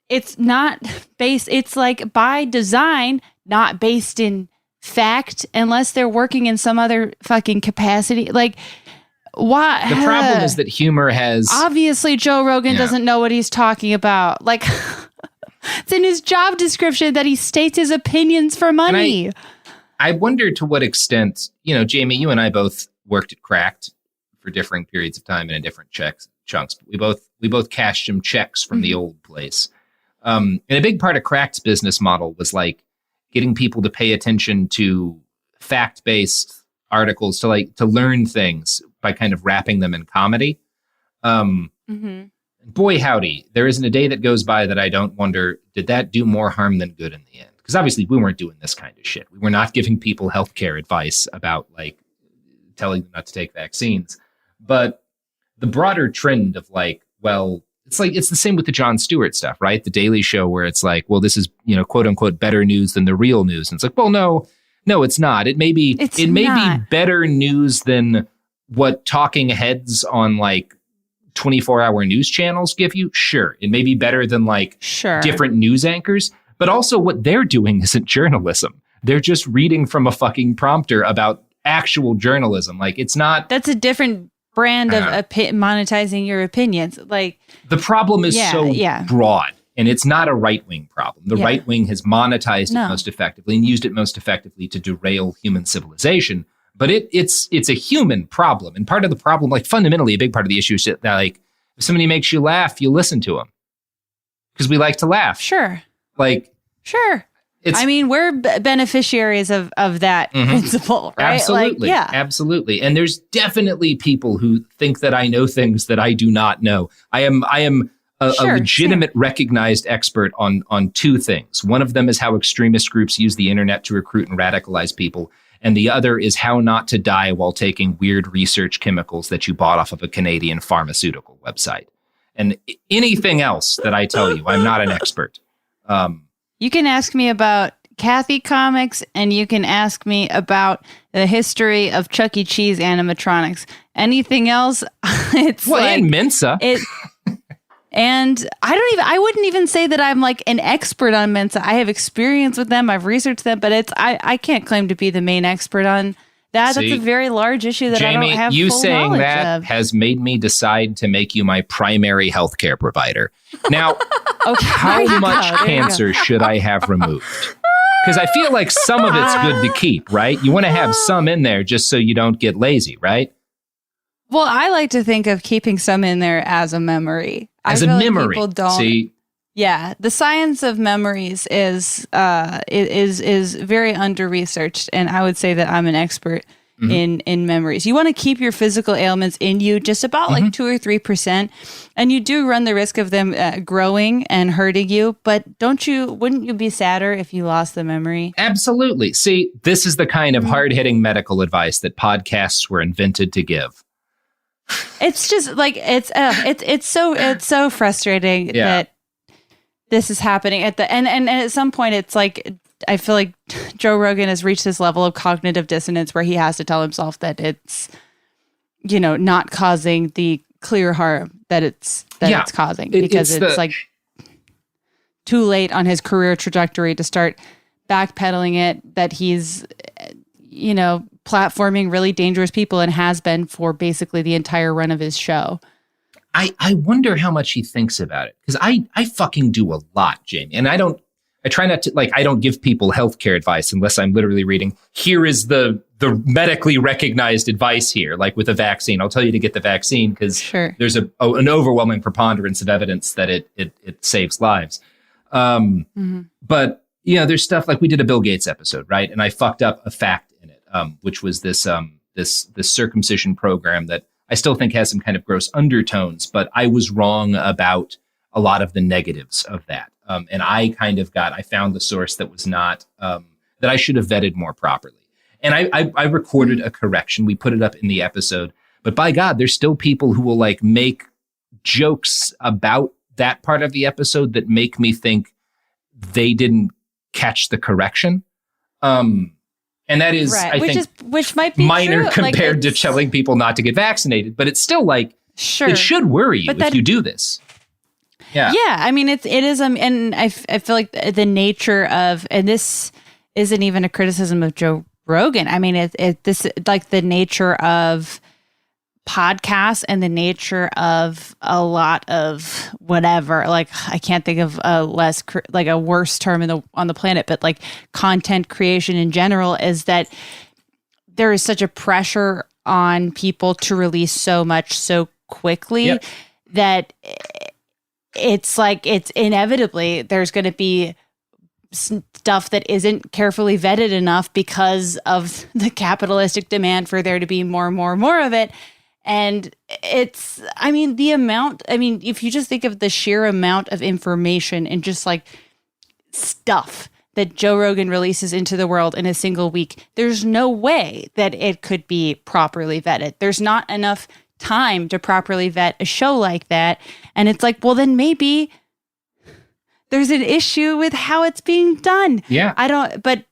H: It's not based. It's like by design, not based in fact, unless they're working in some other fucking capacity. Like, why?
G: The problem is that humor has
H: obviously Joe Rogan doesn't know what he's talking about. Like, it's in his job description that he states his opinions for money.
G: I wonder to what extent, Jamie, you and I both worked at Cracked for differing periods of time and in different chunks. But we both cashed some checks from the old place. And a big part of Cracked's business model was like getting people to pay attention to fact-based articles, to learn things by kind of wrapping them in comedy. Boy, howdy, there isn't a day that goes by that I don't wonder, did that do more harm than good in the end? Because obviously we weren't doing this kind of shit. We were not giving people healthcare advice about like telling them not to take vaccines. But the broader trend of like, well, it's the same with the Jon Stewart stuff, right? The Daily Show, where it's like, well, this is, quote unquote, better news than the real news. And it's like, well, no, it's not. It may be better news than what talking heads on like 24-hour news channels give you. Sure. It may be better than like different news anchors, but also what they're doing isn't journalism. They're just reading from a fucking prompter about actual journalism. Like, it's not.
H: That's a different brand of monetizing your opinions. Like,
G: the problem is broad, and it's not a right-wing problem. The right wing has monetized it most effectively and used it most effectively to derail human civilization. But it's a human problem, and part of the problem, like fundamentally, a big part of the issue is that like if somebody makes you laugh, you listen to them because we like to laugh.
H: Sure.
G: Sure.
H: I mean, we're beneficiaries of that principle, right?
G: Absolutely.
H: Like,
G: absolutely. And there's definitely people who think that I know things that I do not know. I am a legitimate recognized expert on two things. One of them is how extremist groups use the internet to recruit and radicalize people. And the other is how not to die while taking weird research chemicals that you bought off of a Canadian pharmaceutical website. And anything else that I tell you, I'm not an expert.
H: You can ask me about Kathy comics, and you can ask me about the history of Chuck E. Cheese animatronics. Anything else, it's
G: and Mensa.
H: And I wouldn't even say that I'm like an expert on Mensa. I have experience with them. I've researched them, but I can't claim to be the main expert on that.
G: See,
H: that's a very large issue that
G: Jamie,
H: I don't have
G: you
H: full
G: saying
H: knowledge
G: that
H: of.
G: has made me decide to make you my primary healthcare provider. Now, how much cancer should I have removed? Because I feel like some of it's good to keep, right? You want to have some in there just so you don't get lazy, right?
H: Well, I like to think of keeping some in there as a memory.
G: As a memory. People don't. See,
H: Yeah, the science of memories is very under researched, and I would say that I'm an expert in memories. You want to keep your physical ailments in you just about like 2 or 3%, and you do run the risk of them growing and hurting you. But wouldn't you be sadder if you lost the memory?
G: Absolutely. See, this is the kind of hard-hitting medical advice that podcasts were invented to give.
H: It's just like it's so frustrating that this is happening at the and at some point it's like I feel like Joe Rogan has reached this level of cognitive dissonance where he has to tell himself that it's not causing the clear harm that it's causing because it's like too late on his career trajectory to start backpedaling it, that he's platforming really dangerous people and has been for basically the entire run of his show.
G: I wonder how much he thinks about it, because I fucking do a lot, Jamie. And I try not to, I don't give people healthcare advice unless I'm literally reading, here is the medically recognized advice here, like with a vaccine. I'll tell you to get the vaccine because there's an overwhelming preponderance of evidence that it saves lives. But there's stuff like we did a Bill Gates episode, right? And I fucked up a fact in it, which was this circumcision program that I still think has some kind of gross undertones, but I was wrong about a lot of the negatives of that. And I found the source that was not, that I should have vetted more properly. And I recorded a correction. We put it up in the episode, but by God, there's still people who will make jokes about that part of the episode that make me think they didn't catch the correction. And that is, I think,
H: which might be
G: minor
H: true.
G: compared to telling people not to get vaccinated, but it's still it should worry you if you do this. Yeah.
H: Yeah. I mean, it is, and I feel like the nature of, and this isn't even a criticism of Joe Rogan. I mean, this the nature of podcasts and the nature of a lot of whatever, I can't think of a worse term on the planet, but content creation in general, is that there is such a pressure on people to release so much so quickly that it's inevitably there's going to be stuff that isn't carefully vetted enough because of the capitalistic demand for there to be more and more and more of it. And if you just think of the sheer amount of information and just stuff that Joe Rogan releases into the world in a single week, there's no way that it could be properly vetted. There's not enough time to properly vet a show like that. And it's well, then maybe there's an issue with how it's being done.
G: Yeah.
H: But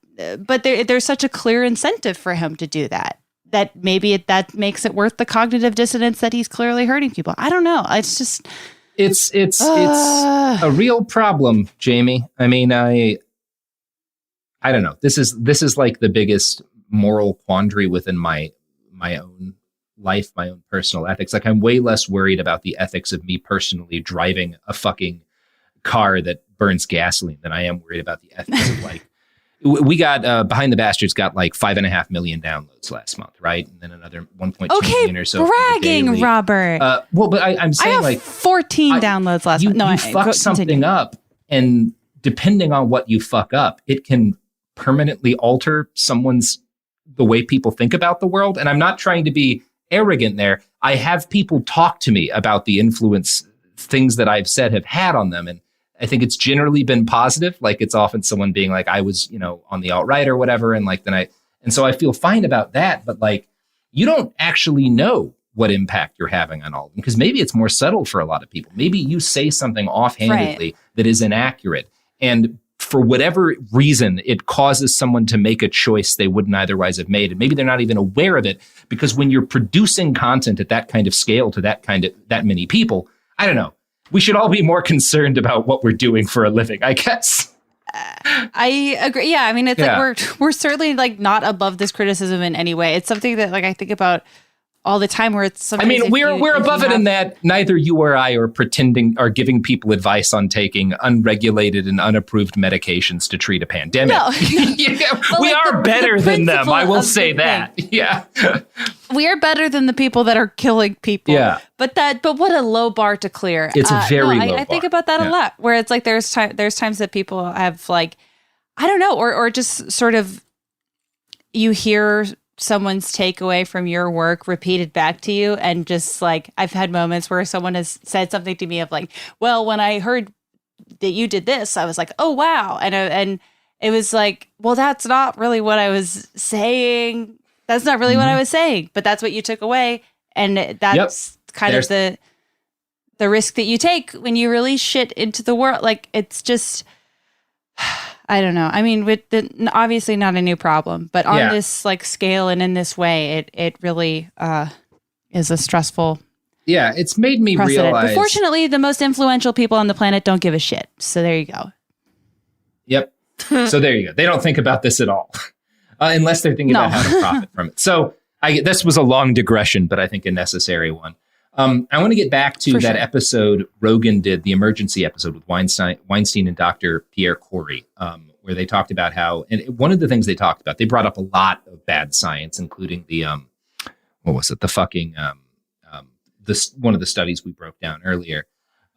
H: there's such a clear incentive for him to do that. That maybe that makes it worth the cognitive dissonance that he's clearly hurting people. I don't know. It's just
G: it's a real problem, Jamie. I mean, I don't know. This is the biggest moral quandary within my own life, my own personal ethics. I'm way less worried about the ethics of me personally driving a fucking car that burns gasoline than I am worried about the ethics of we got Behind the Bastards got 5.5 million downloads last month, right? And then another 1.2 million or so.
H: Bragging, Robert.
G: Well, but I'm saying
H: I have 14 downloads last month. No,
G: you fuck something up, and depending on what you fuck up, it can permanently alter the way people think about the world. And I'm not trying to be arrogant there. I have people talk to me about the influence things that I've said have had on them, and I think it's generally been positive. It's often someone being I was, on the alt-right or whatever. And and so I feel fine about that. But you don't actually know what impact you're having on all of them, because maybe it's more subtle for a lot of people. Maybe you say something offhandedly that is inaccurate, and for whatever reason, it causes someone to make a choice they wouldn't otherwise have made. And maybe they're not even aware of it, because when you're producing content at that kind of scale to that many people, I don't know. We should all be more concerned about what we're doing for a living, I guess.
H: I agree. Yeah. It's we're certainly not above this criticism in any way. It's something that I think about all the time where it's
G: I mean, we're above it in that neither you or I are giving people advice on taking unregulated and unapproved medications to treat a pandemic.
H: No.
G: We are better than them. I will say that. Yeah.
H: We are better than the people that are killing people.
G: Yeah.
H: But what a low bar to clear.
G: It's a very low bar.
H: I think about that a lot, where it's like there's times that people have like, I don't know, or just sort of you hear someone's takeaway from your work repeated back to you, and just like I've had moments where someone has said something to me of like, well, when I heard that you did this, I was like, oh wow, and it was like, well, that's not really what I was saying. That's not really what I was saying, but that's what you took away, and that's kind of the risk that you take when you release shit into the world. Like, it's just, I don't know. I mean, obviously not a new problem, but on this like scale and in this way, it really is a stressful.
G: Yeah, it's made me realize.
H: But fortunately, the most influential people on the planet don't give a shit. So there you go.
G: Yep. So there you go. They don't think about this at all, unless they're thinking about how to profit from it. So this was a long digression, but I think a necessary one. I want to get back to that episode Rogan did, the emergency episode with Weinstein and Dr. Pierre Corey, where they talked about how, and one of the things they talked about, they brought up a lot of bad science, including the, one of the studies we broke down earlier.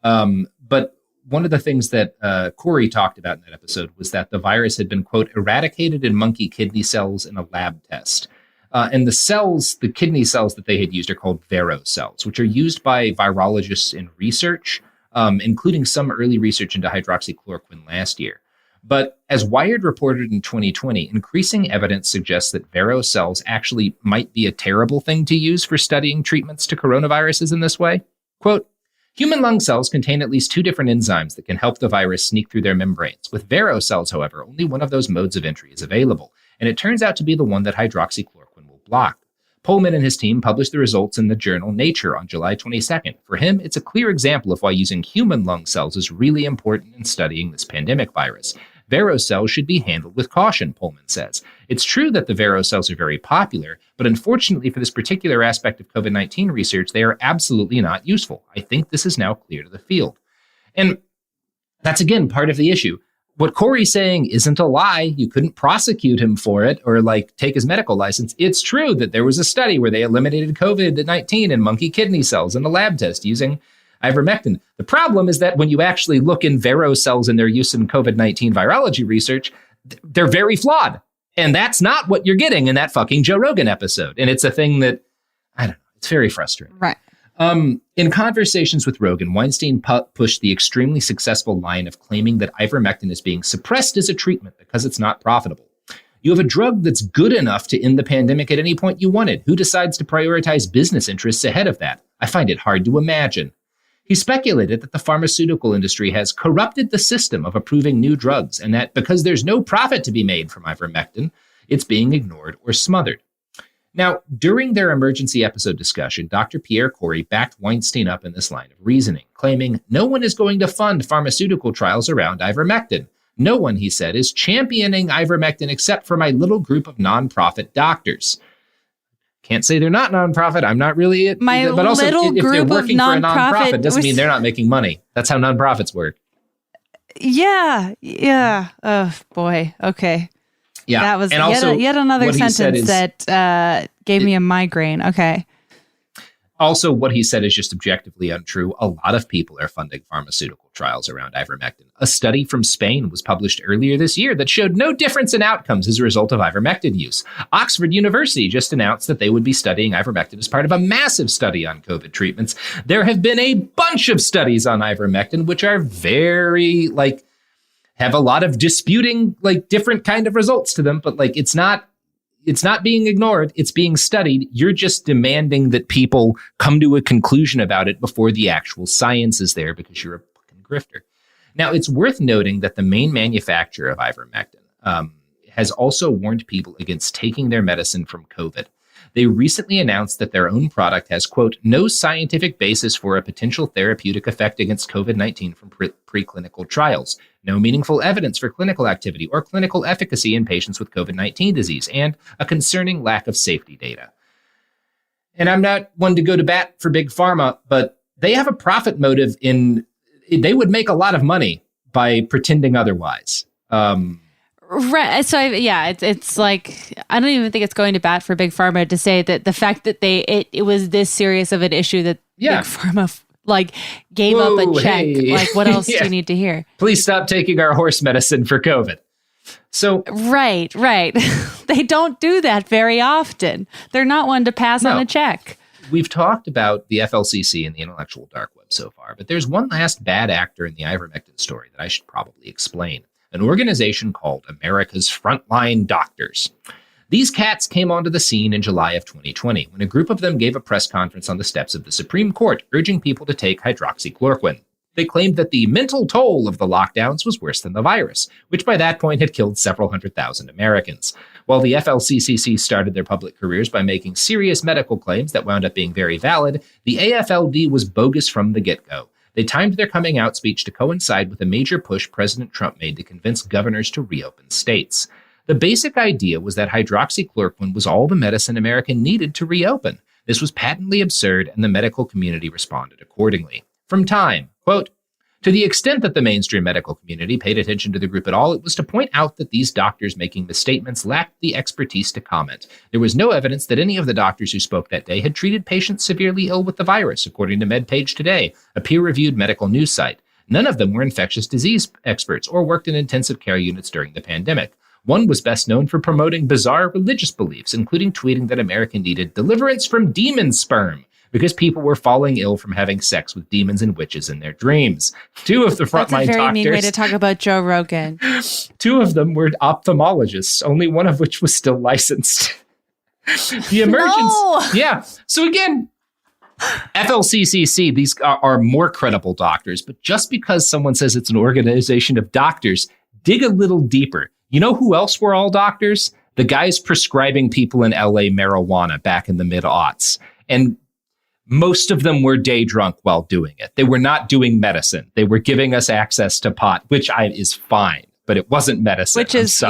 G: But one of the things that Corey talked about in that episode was that the virus had been, quote, eradicated in monkey kidney cells in a lab test. And the kidney cells that they had used are called Vero cells, which are used by virologists in research, including some early research into hydroxychloroquine last year. But as Wired reported in 2020, increasing evidence suggests that Vero cells actually might be a terrible thing to use for studying treatments to coronaviruses in this way. Quote, human lung cells contain at least two different enzymes that can help the virus sneak through their membranes. With Vero cells, however, only one of those modes of entry is available, and it turns out to be the one that hydroxychloroquine will block. Pullman and his team published the results in the journal Nature on July 22nd. For him, it's a clear example of why using human lung cells is really important in studying this pandemic virus. Vero cells should be handled with caution, Pullman says. It's true that the Vero cells are very popular, but unfortunately for this particular aspect of COVID-19 research, they are absolutely not useful. I think this is now clear to the field. And that's, again, part of the issue. What Corey's saying isn't a lie. You couldn't prosecute him for it or like take his medical license. It's true that there was a study where they eliminated COVID-19 in monkey kidney cells in a lab test using ivermectin. The problem is that when you actually look in Vero cells and their use in COVID-19 virology research, they're very flawed. And that's not what you're getting in that fucking Joe Rogan episode. And it's a thing that, I don't know, it's very frustrating.
H: Right.
G: In conversations with Rogan, Weinstein pushed the extremely successful line of claiming that ivermectin is being suppressed as a treatment because it's not profitable. You have a drug that's good enough to end the pandemic at any point you want it. Who decides to prioritize business interests ahead of that? I find it hard to imagine. He speculated that the pharmaceutical industry has corrupted the system of approving new drugs and that because there's no profit to be made from ivermectin, it's being ignored or smothered. Now, during their emergency episode discussion, Dr. Pierre Corey backed Weinstein up in this line of reasoning, claiming no one is going to fund pharmaceutical trials around ivermectin. No one, he said, is championing ivermectin except for my little group of nonprofit doctors. Can't say they're not nonprofit. I'm not really it. But also, if they're working for a nonprofit, doesn't mean they're not making money. That's how nonprofits work.
H: Yeah. Oh, boy. Okay.
G: Yeah.
H: That was
G: and
H: yet another sentence that gave me a migraine. Okay.
G: Also, what he said is just objectively untrue. A lot of people are funding pharmaceutical trials around ivermectin. A study from Spain was published earlier this year that showed no difference in outcomes as a result of ivermectin use. Oxford University just announced that they would be studying ivermectin as part of a massive study on COVID treatments. There have been a bunch of studies on ivermectin, which are very, have a lot of disputing, different kind of results to them, but, it's not being ignored. It's being studied. You're just demanding that people come to a conclusion about it before the actual science is there because you're a fucking grifter. Now, it's worth noting that the main manufacturer of ivermectin has also warned people against taking their medicine from COVID. They recently announced that their own product has, quote, no scientific basis for a potential therapeutic effect against COVID-19 from preclinical trials, no meaningful evidence for clinical activity or clinical efficacy in patients with COVID-19 disease, and a concerning lack of safety data. And I'm not one to go to bat for Big Pharma, but they have a profit motive they would make a lot of money by pretending otherwise.
H: Right. So it's like, I don't even think it's going to bat for Big Pharma to say that the fact that it was this serious of an issue that Big Pharma gave up a check.
G: Hey.
H: Like, what else do you need to hear?
G: Please stop taking our horse medicine for COVID. So
H: right. They don't do that very often. They're not one to pass on a check.
G: We've talked about the FLCC and the intellectual dark web so far, but there's one last bad actor in the Ivermectin story that I should probably explain. An organization called America's Frontline Doctors. These cats came onto the scene in July of 2020 when a group of them gave a press conference on the steps of the Supreme Court urging people to take hydroxychloroquine. They claimed that the mental toll of the lockdowns was worse than the virus, which by that point had killed several 100,000 Americans. While the FLCCC started their public careers by making serious medical claims that wound up being very valid, the AFLD was bogus from the get-go. They timed their coming out speech to coincide with a major push President Trump made to convince governors to reopen states. The basic idea was that hydroxychloroquine was all the medicine America needed to reopen. This was patently absurd, and the medical community responded accordingly. From Time, quote, "To the extent that the mainstream medical community paid attention to the group at all, it was to point out that these doctors making misstatements lacked the expertise to comment. There was no evidence that any of the doctors who spoke that day had treated patients severely ill with the virus, according to MedPage Today, a peer-reviewed medical news site. None of them were infectious disease experts or worked in intensive care units during the pandemic. One was best known for promoting bizarre religious beliefs, including tweeting that America needed deliverance from demon sperm because people were falling ill from having sex with demons and witches in their dreams. Two of the frontline doctors...
H: That's a very mean way to talk about Joe Rogan.
G: Two of them were ophthalmologists, only one of which was still licensed. The emergence...
H: No!
G: Yeah. So again, FLCCC, these are more credible doctors, but just because someone says it's an organization of doctors, dig a little deeper. You know who else were all doctors? The guys prescribing people in LA marijuana back in the mid-aughts. And most of them were day drunk while doing it. They were not doing medicine. They were giving us access to pot, which is fine, but it wasn't medicine.
H: Which is,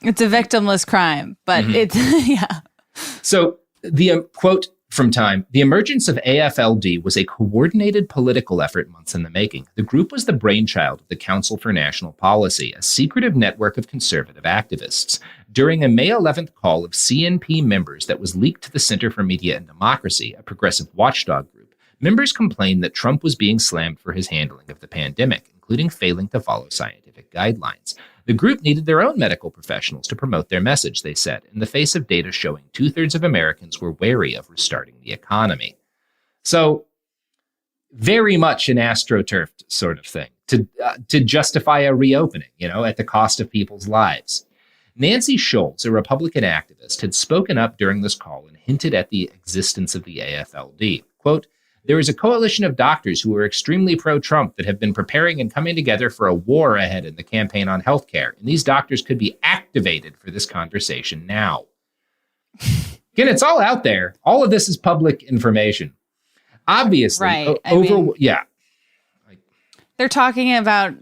H: it's a victimless crime, but it's,
G: So the quote from Time, "The emergence of AFLD was a coordinated political effort months in the making. The group was the brainchild of the Council for National Policy, a secretive network of conservative activists. During a May 11th call of CNP members that was leaked to the Center for Media and Democracy, a progressive watchdog group, members complained that Trump was being slammed for his handling of the pandemic, including failing to follow scientific guidelines. The group needed their own medical professionals to promote their message, they said, in the face of data showing 2/3 of Americans were wary of restarting the economy." So very much an astroturfed sort of thing to justify a reopening, at the cost of people's lives. Nancy Schultz, a Republican activist, had spoken up during this call and hinted at the existence of the AFLD. Quote, "There is a coalition of doctors who are extremely pro-Trump that have been preparing and coming together for a war ahead in the campaign on healthcare, and these doctors could be activated for this conversation now." Again, it's all out there. All of this is public information. Obviously,
H: right. They're talking about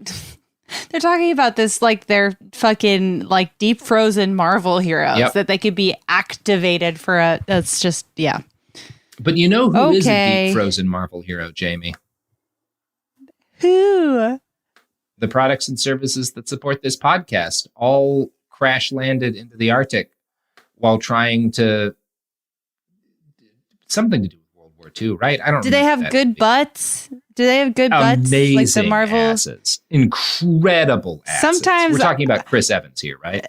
H: this like they're fucking like deep frozen Marvel heroes that they could be activated for that's just,
G: But you know who is a deep frozen Marvel hero, Jamie?
H: Who?
G: The products and services that support this podcast all crash landed into the Arctic while trying to something to do with World War II, right? I don't.
H: Do they have good butts? Do they have good butts?
G: Amazing
H: like the Marvel
G: asses, incredible asses.
H: Sometimes
G: we're talking about Chris Evans here, right?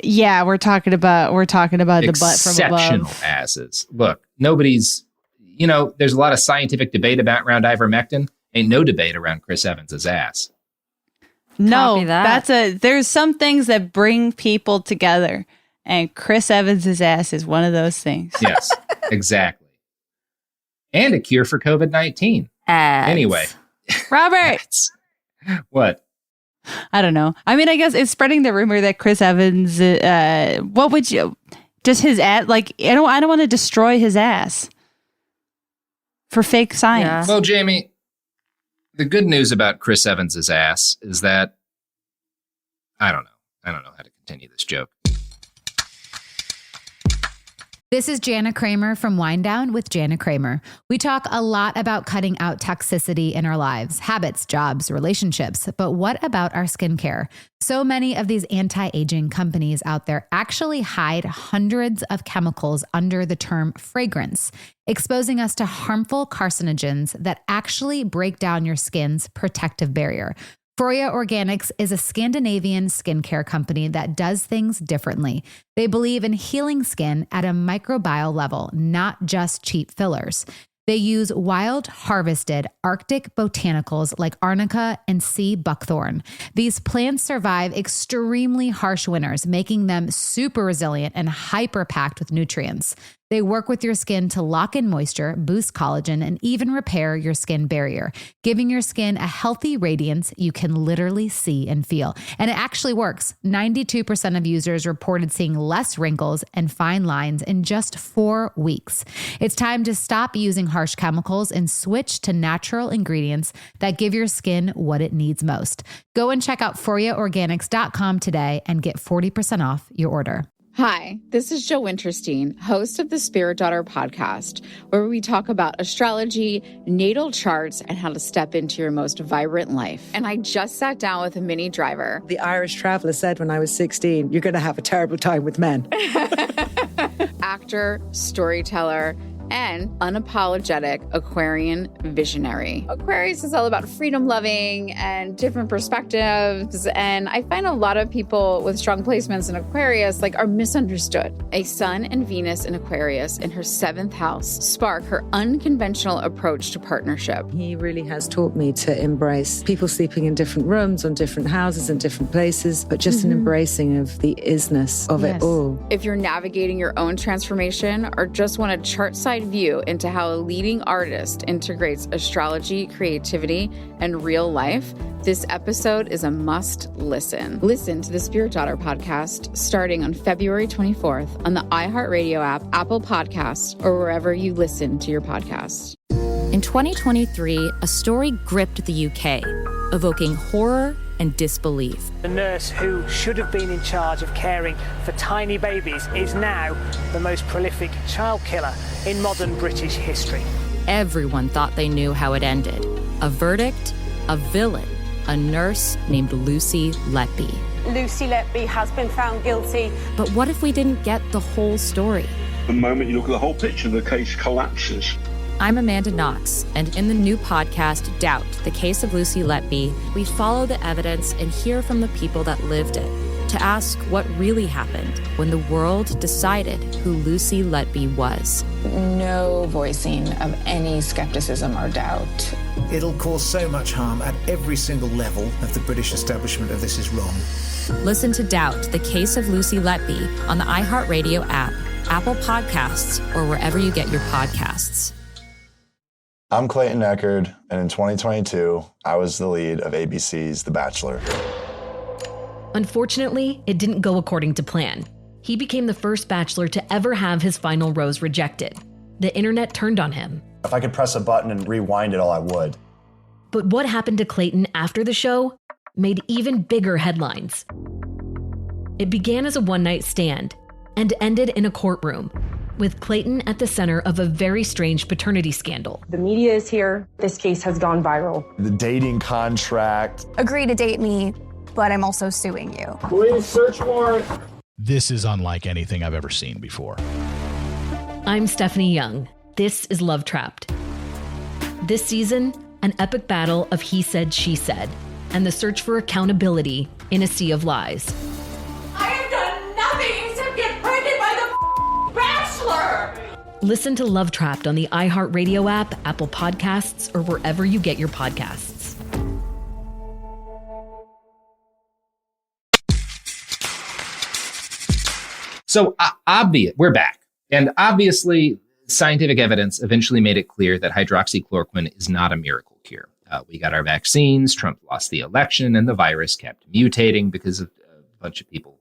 H: Yeah, we're talking about the butt from above.
G: Exceptional asses. Look, nobody's, there's a lot of scientific debate around ivermectin. Ain't no debate around Chris Evans's ass.
H: No, there's some things that bring people together, and Chris Evans's ass is one of those things.
G: Yes, exactly. And a cure for COVID-19. Anyway,
H: Robert,
G: what?
H: I don't know. I mean, I guess it's spreading the rumor that Chris Evans, what would you, just his ass, like, I don't want to destroy his ass for fake science.
G: Yeah. Well, Jamie, the good news about Chris Evans's ass is that, I don't know how to continue this joke.
D: This is Jana Kramer from Wind Down with Jana Kramer. We talk a lot about cutting out toxicity in our lives, habits, jobs, relationships, but what about our skincare? So many of these anti-aging companies out there actually hide hundreds of chemicals under the term fragrance, exposing us to harmful carcinogens that actually break down your skin's protective barrier. Foria Organics is a Scandinavian skincare company that does things differently. They believe in healing skin at a microbial level, not just cheap fillers. They use wild harvested Arctic botanicals like arnica and sea buckthorn. These plants survive extremely harsh winters, making them super resilient and hyper packed with nutrients. They work with your skin to lock in moisture, boost collagen, and even repair your skin barrier, giving your skin a healthy radiance you can literally see and feel. And it actually works. 92% of users reported seeing less wrinkles and fine lines in just 4 weeks. It's time to stop using harsh chemicals and switch to natural ingredients that give your skin what it needs most. Go and check out ForiaOrganics.com today and get 40% off your order.
E: Hi, this is Jo Winterstein, host of the Spirit Daughter podcast, where we talk about astrology, natal charts, and how to step into your most vibrant life. And I just sat down with a Minnie Driver.
K: The Irish traveller said when I was 16, you're going to have a terrible time with men.
E: Actor, storyteller, and unapologetic Aquarian visionary. Aquarius is all about freedom-loving and different perspectives, and I find a lot of people with strong placements in Aquarius are misunderstood. A Sun and Venus in Aquarius in her 7th house spark her unconventional approach to partnership.
K: He really has taught me to embrace people sleeping in different rooms, on different houses, in different places, but just an embracing of the isness of it all.
E: If you're navigating your own transformation or just want a chart-side view into how a leading artist integrates astrology, creativity, and real life, this episode is a must listen. Listen to the Spirit Daughter podcast starting on February 24th on the iHeartRadio app, Apple Podcasts, or wherever you listen to your podcasts.
L: In 2023, a story gripped the UK, evoking horror and disbelief.
M: The nurse who should have been in charge of caring for tiny babies is now the most prolific child killer in modern British history.
L: Everyone thought they knew how it ended. A verdict, a villain, a nurse named Lucy Letby.
N: Lucy Letby has been found guilty.
L: But what if we didn't get the whole story?
O: The moment you look at the whole picture, the case collapses.
L: I'm Amanda Knox, and in the new podcast, Doubt, the Case of Lucy Letby, we follow the evidence and hear from the people that lived it to ask what really happened when the world decided who Lucy Letby was.
P: No voicing of any skepticism or doubt.
Q: It'll cause so much harm at every single level of the British establishment of this is wrong.
L: Listen to Doubt, the Case of Lucy Letby on the iHeartRadio app, Apple Podcasts, or wherever you get your podcasts.
R: I'm Clayton Eckerd, and in 2022, I was the lead of ABC's The Bachelor.
S: Unfortunately, it didn't go according to plan. He became the first bachelor to ever have his final rose rejected. The internet turned on him.
R: If I could press a button and rewind it all, I would.
S: But what happened to Clayton after the show made even bigger headlines. It began as a one-night stand and ended in a courtroom, with Clayton at the center of a very strange paternity scandal.
N: The media is here. This case has gone viral.
R: The dating contract.
T: Agree to date me, but I'm also suing you.
O: Please search warrant.
V: This is unlike anything I've ever seen before.
S: I'm Stephanie Young. This is Love Trapped. This season, an epic battle of he said, she said, and the search for accountability in a sea of lies.
W: I have done nothing except get pregnant by the Bachelor!
S: Listen to Love Trapped on the iHeartRadio app, Apple Podcasts, or wherever you get your podcasts.
G: So we're back. And obviously, scientific evidence eventually made it clear that hydroxychloroquine is not a miracle cure. We got our vaccines, Trump lost the election, and the virus kept mutating because a bunch of people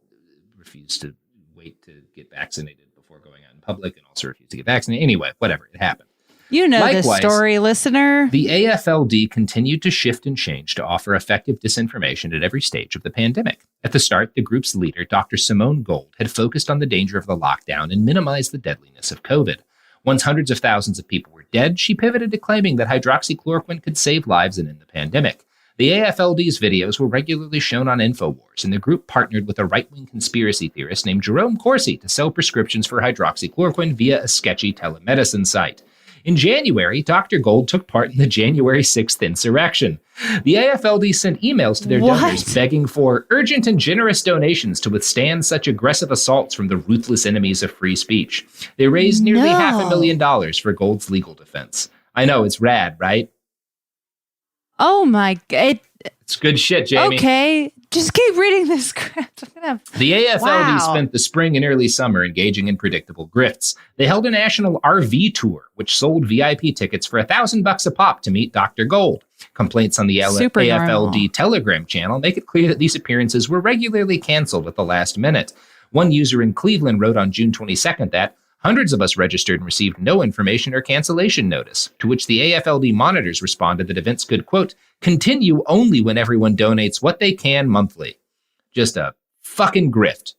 G: refused to wait to get vaccinated before going out in public and also refused to get vaccinated. Anyway, whatever, it happened.
H: You know this story, listener.
G: The AFLD continued to shift and change to offer effective disinformation at every stage of the pandemic. At the start, the group's leader, Dr. Simone Gold, had focused on the danger of the lockdown and minimized the deadliness of COVID. Once hundreds of thousands of people were dead, she pivoted to claiming that hydroxychloroquine could save lives and end the pandemic. The AFLD's videos were regularly shown on InfoWars, and the group partnered with a right-wing conspiracy theorist named Jerome Corsi to sell prescriptions for hydroxychloroquine via a sketchy telemedicine site. In January, Dr. Gold took part in the January 6th insurrection. The AFLD sent emails to their donors begging for urgent and generous donations to withstand such aggressive assaults from the ruthless enemies of free speech. They raised nearly $500,000 for Gold's legal defense. I know, it's rad, right?
H: Oh my God.
G: It's good shit, Jamie.
H: Okay. Just keep reading this script.
G: The AFLD spent the spring and early summer engaging in predictable grifts. They held a national RV tour, which sold VIP tickets for $1,000 a pop to meet Dr. Gold. Complaints on the AFLD Telegram channel make it clear that these appearances were regularly canceled at the last minute. One user in Cleveland wrote on June 22nd that hundreds of us registered and received no information or cancellation notice, to which the AFLD monitors responded that events could, quote, continue only when everyone donates what they can monthly. Just a fucking grift.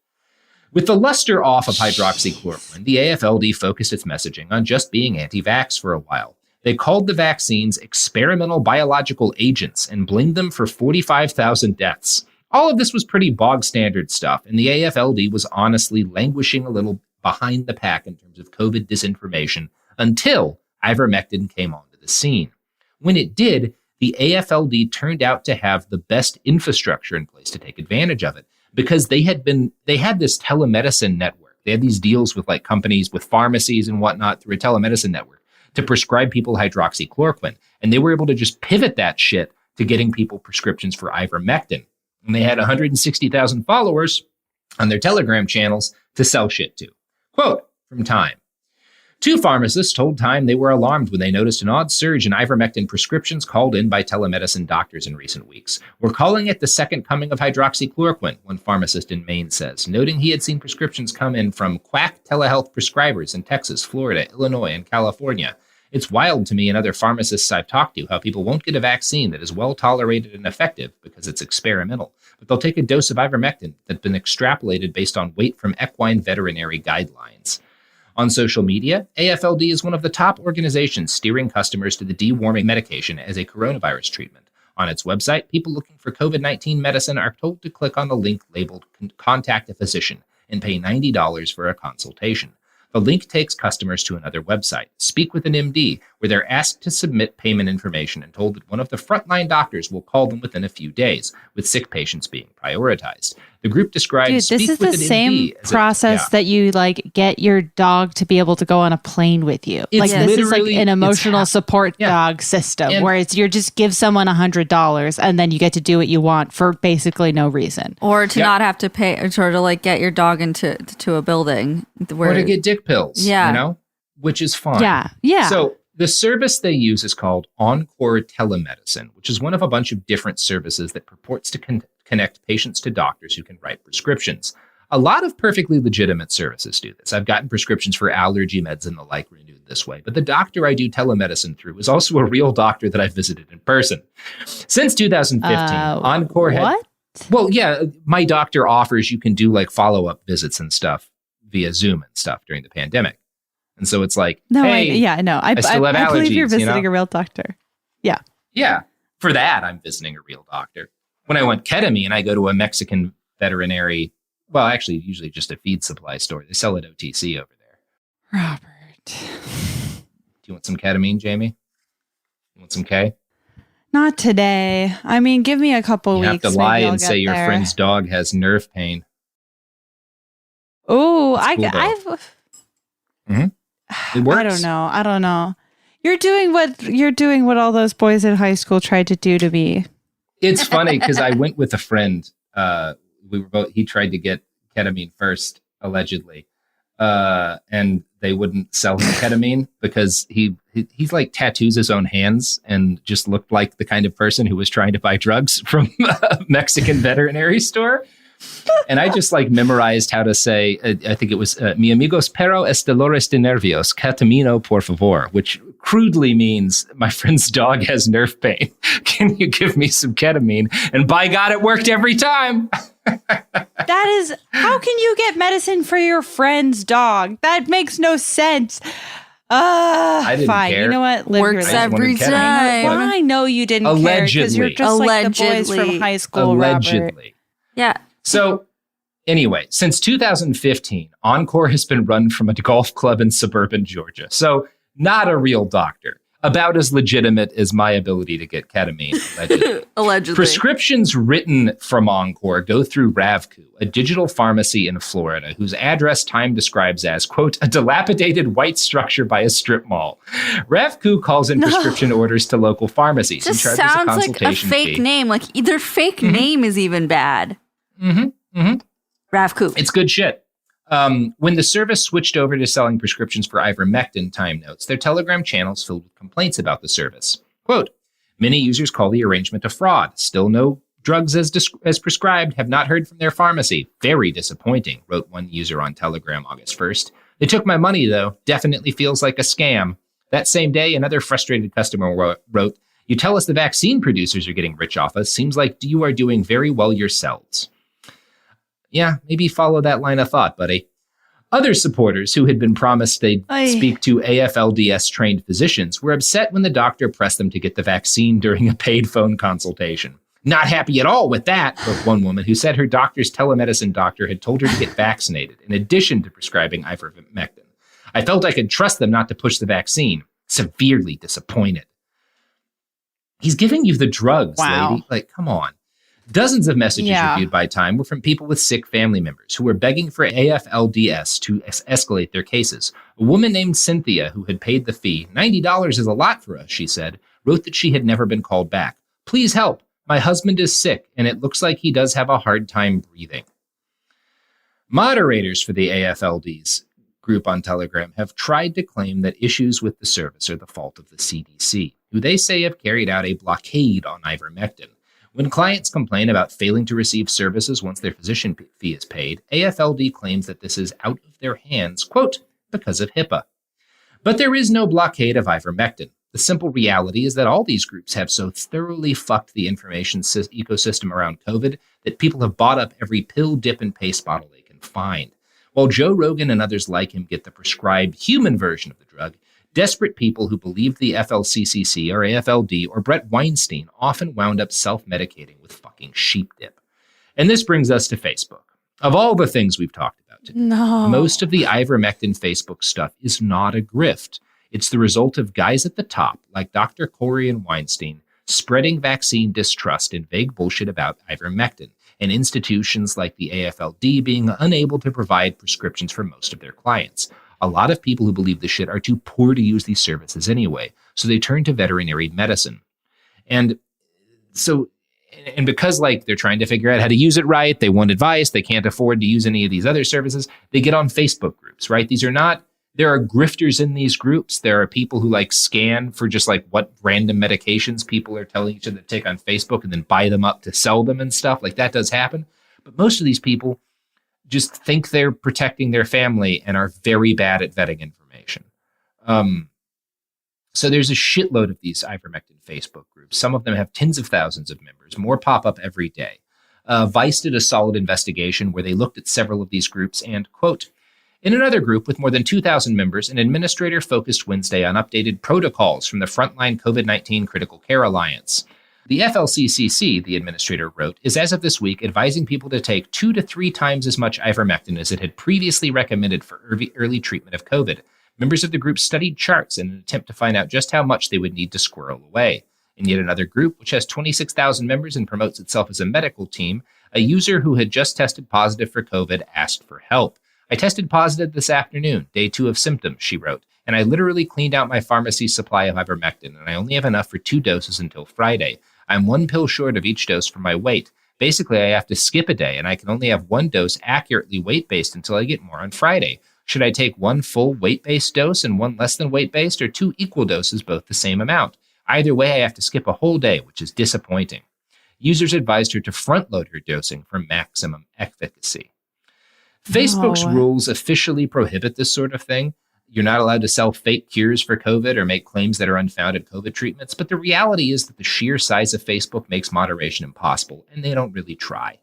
G: With the luster off of hydroxychloroquine, the AFLD focused its messaging on just being anti-vax for a while. They called the vaccines experimental biological agents and blamed them for 45,000 deaths. All of this was pretty bog standard stuff, and the AFLD was honestly languishing a little behind the pack in terms of COVID disinformation until Ivermectin came onto the scene. When it did, the AFLD turned out to have the best infrastructure in place to take advantage of it because they had this telemedicine network. They had these deals with like companies, with pharmacies and whatnot through a telemedicine network to prescribe people hydroxychloroquine. And they were able to just pivot that shit to getting people prescriptions for Ivermectin. And they had 160,000 followers on their Telegram channels to sell shit to. Quote from Time. Two pharmacists told Time they were alarmed when they noticed an odd surge in Ivermectin prescriptions called in by telemedicine doctors in recent weeks. We're calling it the second coming of hydroxychloroquine, one pharmacist in Maine says, noting he had seen prescriptions come in from quack telehealth prescribers in Texas, Florida, Illinois, and California. It's wild to me and other pharmacists I've talked to how people won't get a vaccine that is well tolerated and effective because it's experimental, but they'll take a dose of ivermectin that's been extrapolated based on weight from equine veterinary guidelines. On social media, AFLD is one of the top organizations steering customers to the deworming medication as a coronavirus treatment. On its website, people looking for COVID-19 medicine are told to click on the link labeled Contact a Physician and pay $90 for a consultation. The link takes customers to another website, Speak with an MD, where they're asked to submit payment information and told that one of the frontline doctors will call them within a few days, with sick patients being prioritized. The group describes
H: this
G: Speak
H: is
G: with
H: the
G: an
H: same
G: MD
H: process that you like get your dog to be able to go on a plane with you.
G: It's
H: like this is like
G: literally-
H: an emotional
G: it's
H: support dog system,
G: And-
H: where it's you just give someone $100 and then you get to do what you want for basically no reason.
I: Or to not have to pay, or to like get your dog to a building where
G: or to get dick pills,
I: Yeah.
G: you know, which is fine.
H: Yeah.
G: So the service they use is called Encore Telemedicine, which is one of a bunch of different services that purports to connect patients to doctors who can write prescriptions. A lot of perfectly legitimate services do this. I've gotten prescriptions for allergy meds and the like renewed this way, but the doctor I do telemedicine through is also a real doctor that I visited in person. Since 2015, Encore had...
H: What?
G: Well, yeah, my doctor offers you can do like follow-up visits and stuff via Zoom and stuff during the pandemic. And so it's like,
H: No,
G: hey,
H: I
G: still have
H: I believe
G: allergies,
H: you're visiting
G: you know?
H: a real doctor. Yeah.
G: Yeah. For that, I'm visiting a real doctor. When I want ketamine, I go to a Mexican veterinary, well, actually, usually just a feed supply store. They sell it OTC over there.
H: Robert.
G: Do you want some ketamine, Jamie? You want some K?
H: Not today. I mean, give me a couple
G: You
H: weeks.
G: have to lie
H: maybe I'll
G: and say
H: get
G: your
H: there.
G: friend's dog has nerve pain.
H: Oh,
G: That's cool,
H: I've.
G: It works.
H: I don't know. You're doing what all those boys in high school tried to do to me.
G: It's funny because I went with a friend. He tried to get ketamine first, allegedly. And they wouldn't sell him ketamine because he's like tattoos his own hands and just looked like the kind of person who was trying to buy drugs from a Mexican veterinary store. And I just like memorized how to say, I think it was, mi amigos perro es dolores de nervios, ketamino por favor, which crudely means my friend's dog has nerve pain. Can you give me some ketamine? And by God, it worked every time.
H: That is, how can you get medicine for your friend's dog? That makes no sense.
G: I didn't
H: fine.
G: care.
H: You know what?
I: Works every time.
H: I know you didn't care because you're just like the boys from high school,
G: Allegedly.
H: Robert.
I: Yeah.
G: So anyway, since 2015, Encore has been run from a golf club in suburban Georgia. So not a real doctor. About as legitimate as my ability to get ketamine, allegedly.
I: Allegedly.
G: Prescriptions written from Encore go through Ravku, a digital pharmacy in Florida, whose address Time describes as, quote, a dilapidated white structure by a strip mall. Ravku calls in prescription orders to local pharmacies.
I: Just sounds like a fake name. Like their fake name is even bad. Ravku.
G: It's good shit. When the service switched over to selling prescriptions for Ivermectin, Time notes, their Telegram channels filled with complaints about the service. Quote, many users call the arrangement a fraud. Still no drugs as prescribed. Have not heard from their pharmacy. Very disappointing, wrote one user on Telegram August 1st. They took my money, though. Definitely feels like a scam. That same day, another frustrated customer wrote, you tell us the vaccine producers are getting rich off us. Seems like you are doing very well yourselves. Yeah, maybe follow that line of thought, buddy. Other supporters who had been promised they'd speak to AFLDS-trained physicians were upset when the doctor pressed them to get the vaccine during a paid phone consultation. Not happy at all with that, wrote one woman who said her doctor's telemedicine doctor had told her to get vaccinated, in addition to prescribing Ivermectin. I felt I could trust them not to push the vaccine. Severely disappointed. He's giving you the drugs, lady. Like, come on. Dozens of messages reviewed by Time were from people with sick family members who were begging for AFLDS to escalate their cases. A woman named Cynthia, who had paid the fee, $90 is a lot for us, she said, wrote that she had never been called back. Please help. My husband is sick, and it looks like he does have a hard time breathing. Moderators for the AFLD's group on Telegram have tried to claim that issues with the service are the fault of the CDC, who they say have carried out a blockade on Ivermectin. When clients complain about failing to receive services once their physician fee is paid, AFLD claims that this is out of their hands, quote, because of HIPAA. But there is no blockade of Ivermectin. The simple reality is that all these groups have so thoroughly fucked the information ecosystem around COVID that people have bought up every pill, dip, and paste bottle they can find. While Joe Rogan and others like him get the prescribed human version of the drug, desperate people who believed the FLCCC or AFLD or Brett Weinstein often wound up self-medicating with fucking sheep dip. And this brings us to Facebook. Of all the things we've talked about today, most of the Ivermectin Facebook stuff is not a grift. It's the result of guys at the top, like Dr. Corey and Weinstein, spreading vaccine distrust and vague bullshit about Ivermectin, and institutions like the AFLD being unable to provide prescriptions for most of their clients. A lot of people who believe this shit are too poor to use these services anyway, so they turn to veterinary medicine. And because like they're trying to figure out how to use it right, they want advice, they can't afford to use any of these other services, they get on Facebook groups, right? There are grifters in these groups. There are people who like scan for just like what random medications people are telling each other to take on Facebook and then buy them up to sell them and stuff. Like that does happen. But most of these people just think they're protecting their family and are very bad at vetting information. So there's a shitload of these Ivermectin Facebook groups. Some of them have tens of thousands of members. More pop up every day. Vice did a solid investigation where they looked at several of these groups and, quote, in another group with more than 2,000 members, an administrator focused Wednesday on updated protocols from the Frontline COVID-19 Critical Care Alliance. The FLCCC, the administrator wrote, is as of this week advising people to take 2 to 3 times as much ivermectin as it had previously recommended for early treatment of COVID. Members of the group studied charts in an attempt to find out just how much they would need to squirrel away. In yet another group, which has 26,000 members and promotes itself as a medical team, a user who had just tested positive for COVID asked for help. I tested positive this afternoon, day 2 of symptoms, she wrote, and I literally cleaned out my pharmacy supply of ivermectin, and I only have enough for 2 doses until Friday. I'm 1 pill short of each dose for my weight. Basically, I have to skip a day, and I can only have 1 dose accurately weight-based until I get more on Friday. Should I take 1 full weight-based dose and 1 less than weight-based, or 2 equal doses, both the same amount? Either way, I have to skip a whole day, which is disappointing. Users advised her to front-load her dosing for maximum efficacy. Facebook's rules officially prohibit this sort of thing. You're not allowed to sell fake cures for COVID or make claims that are unfounded COVID treatments. But the reality is that the sheer size of Facebook makes moderation impossible, and they don't really try.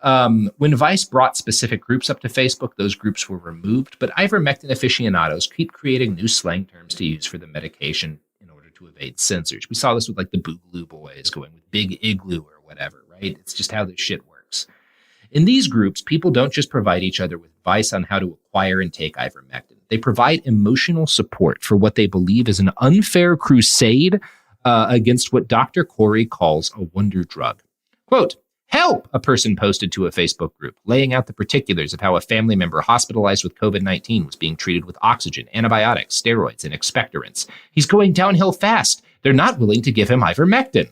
G: When Vice brought specific groups up to Facebook, those groups were removed, but ivermectin aficionados keep creating new slang terms to use for the medication in order to evade censors. We saw this with like the Boogaloo Boys going with Big Igloo or whatever, right? It's just how this shit works. In these groups, people don't just provide each other with advice on how to acquire and take ivermectin. They provide emotional support for what they believe is an unfair crusade against what Dr. Corey calls a wonder drug. Quote, "Help," a person posted to a Facebook group, laying out the particulars of how a family member hospitalized with COVID-19 was being treated with oxygen, antibiotics, steroids, and expectorants. He's going downhill fast. They're not willing to give him ivermectin.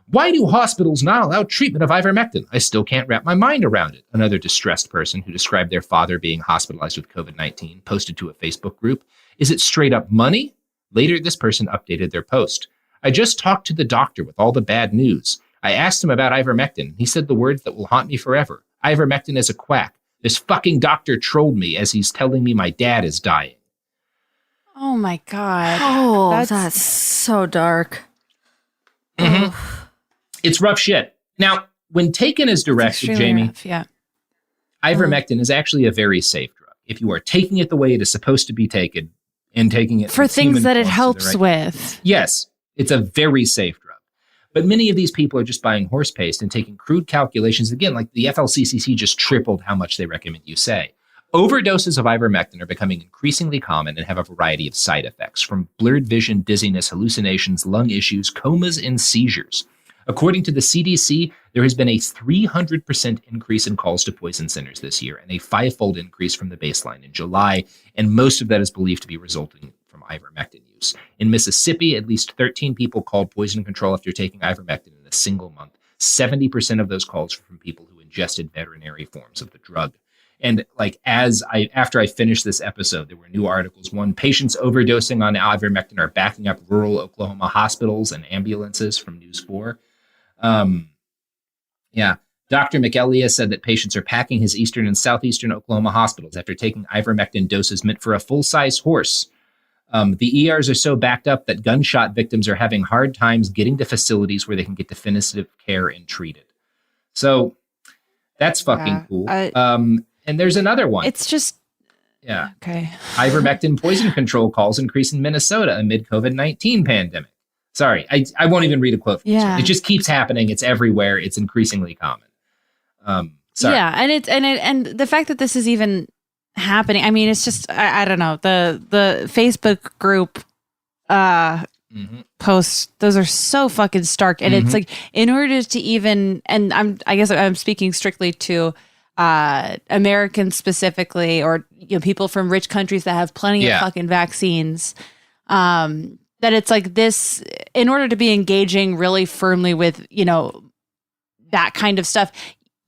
G: Why do hospitals not allow treatment of ivermectin? I still can't wrap my mind around it. Another distressed person who described their father being hospitalized with COVID-19 posted to a Facebook group. Is it straight up money? Later, this person updated their post. I just talked to the doctor with all the bad news. I asked him about ivermectin. He said the words that will haunt me forever. Ivermectin is a quack. This fucking doctor trolled me as he's telling me my dad is dying.
H: Oh my God.
I: Oh, that's so dark.
G: Mm-hmm. It's rough shit. Now, when taken as directed, Jamie,
H: rough, yeah.
G: Ivermectin is actually a very safe drug. If you are taking it the way it is supposed to be taken and taking it
H: for things that it helps
G: right,
H: with.
G: Yes, it's a very safe drug. But many of these people are just buying horse paste and taking crude calculations. Again, like the FLCCC just tripled how much they recommend you say. Overdoses of ivermectin are becoming increasingly common and have a variety of side effects, from blurred vision, dizziness, hallucinations, lung issues, comas, and seizures. According to the CDC, there has been a 300% increase in calls to poison centers this year and a 5-fold increase from the baseline in July, and most of that is believed to be resulting from ivermectin use. In Mississippi, at least 13 people called poison control after taking ivermectin in a single month. 70% of those calls were from people who ingested veterinary forms of the drug. And like after I finished this episode, there were new articles. One, patients overdosing on ivermectin are backing up rural Oklahoma hospitals and ambulances, from News 4. Dr. McElia said that patients are packing his eastern and southeastern Oklahoma hospitals after taking ivermectin doses meant for a full-size horse. The ERs are so backed up that gunshot victims are having hard times getting to facilities where they can get definitive care and treated. So that's fucking cool. And there's another one.
H: It's just...
G: Yeah.
H: Okay.
G: Ivermectin poison control calls increase in Minnesota amid COVID-19 pandemic. Sorry, I won't even read a quote from this one. It just keeps happening. It's everywhere. It's increasingly common. Sorry.
H: Yeah, and the fact that this is even happening, I mean, it's just I don't know. The Facebook group posts, those are so fucking stark, and it's like, in order to even, and I guess I'm speaking strictly to Americans specifically, or people from rich countries that have plenty of fucking vaccines. That it's like this, in order to be engaging really firmly with, that kind of stuff,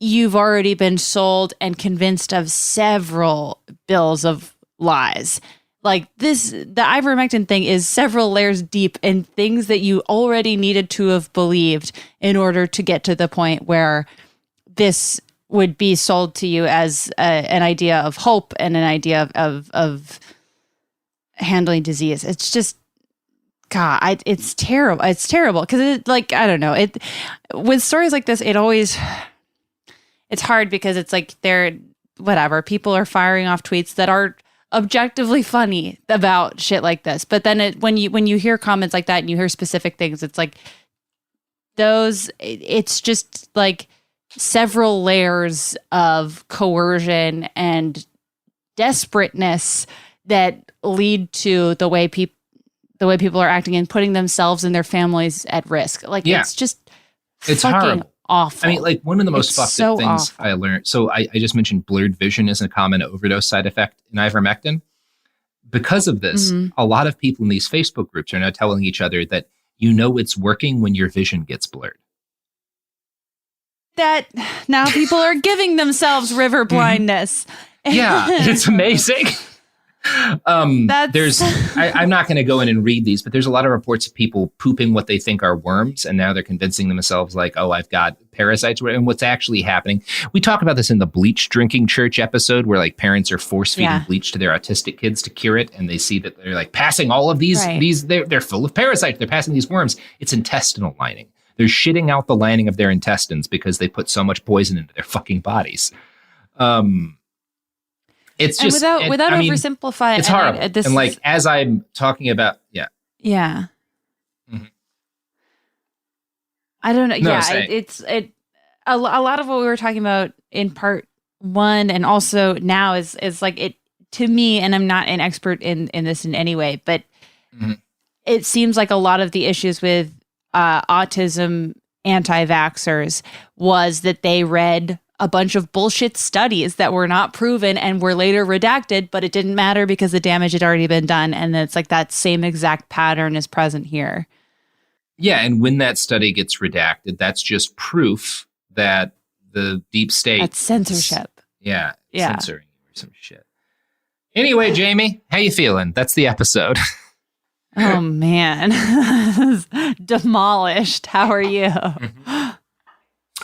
H: you've already been sold and convinced of several bills of lies. Like this, the ivermectin thing is several layers deep in things that you already needed to have believed in order to get to the point where this would be sold to you as an idea of hope and an idea of handling disease. It's just, God, it's terrible. It's terrible because I don't know. With stories like this, it's hard because it's like people are firing off tweets that are objectively funny about shit like this. But then when you hear comments like that and you hear specific things, it's like it's just like several layers of coercion and desperateness that lead to the way people are acting and putting themselves and their families at risk. Like, it's fucking
G: horrible.
H: Awful.
G: I mean, like, one of the most fucked up things I learned. So I just mentioned blurred vision is a common overdose side effect in ivermectin. Because of this, a lot of people in these Facebook groups are now telling each other that it's working when your vision gets blurred.
H: That now people are giving themselves river blindness.
G: Yeah, it's amazing. I'm not going to go in and read these, but there's a lot of reports of people pooping what they think are worms, and now they're convincing themselves like, oh, I've got parasites. And what's actually happening, we talk about this in the bleach drinking church episode, where like parents are force feeding bleach to their autistic kids to cure it, and they see that they're like passing all of these they're full of parasites, they're passing these worms. It's intestinal lining. They're shitting out the lining of their intestines because they put so much poison into their fucking bodies. It's just
H: without oversimplifying.
G: It's horrible. And like as I'm talking about, yeah.
H: Mm-hmm. I don't know.
G: No,
H: it's a lot of what we were talking about in part one, and also now is like it to me. And I'm not an expert in this in any way, but it seems like a lot of the issues with autism anti-vaxxers was that they read a bunch of bullshit studies that were not proven and were later redacted, but it didn't matter because the damage had already been done. And it's like that same exact pattern is present here.
G: Yeah. And when that study gets redacted, that's just proof that the deep state.
H: That's censorship.
G: Censoring you or some shit. Anyway, Jamie, how you feeling? That's the episode.
H: Oh, man. Demolished. How are you?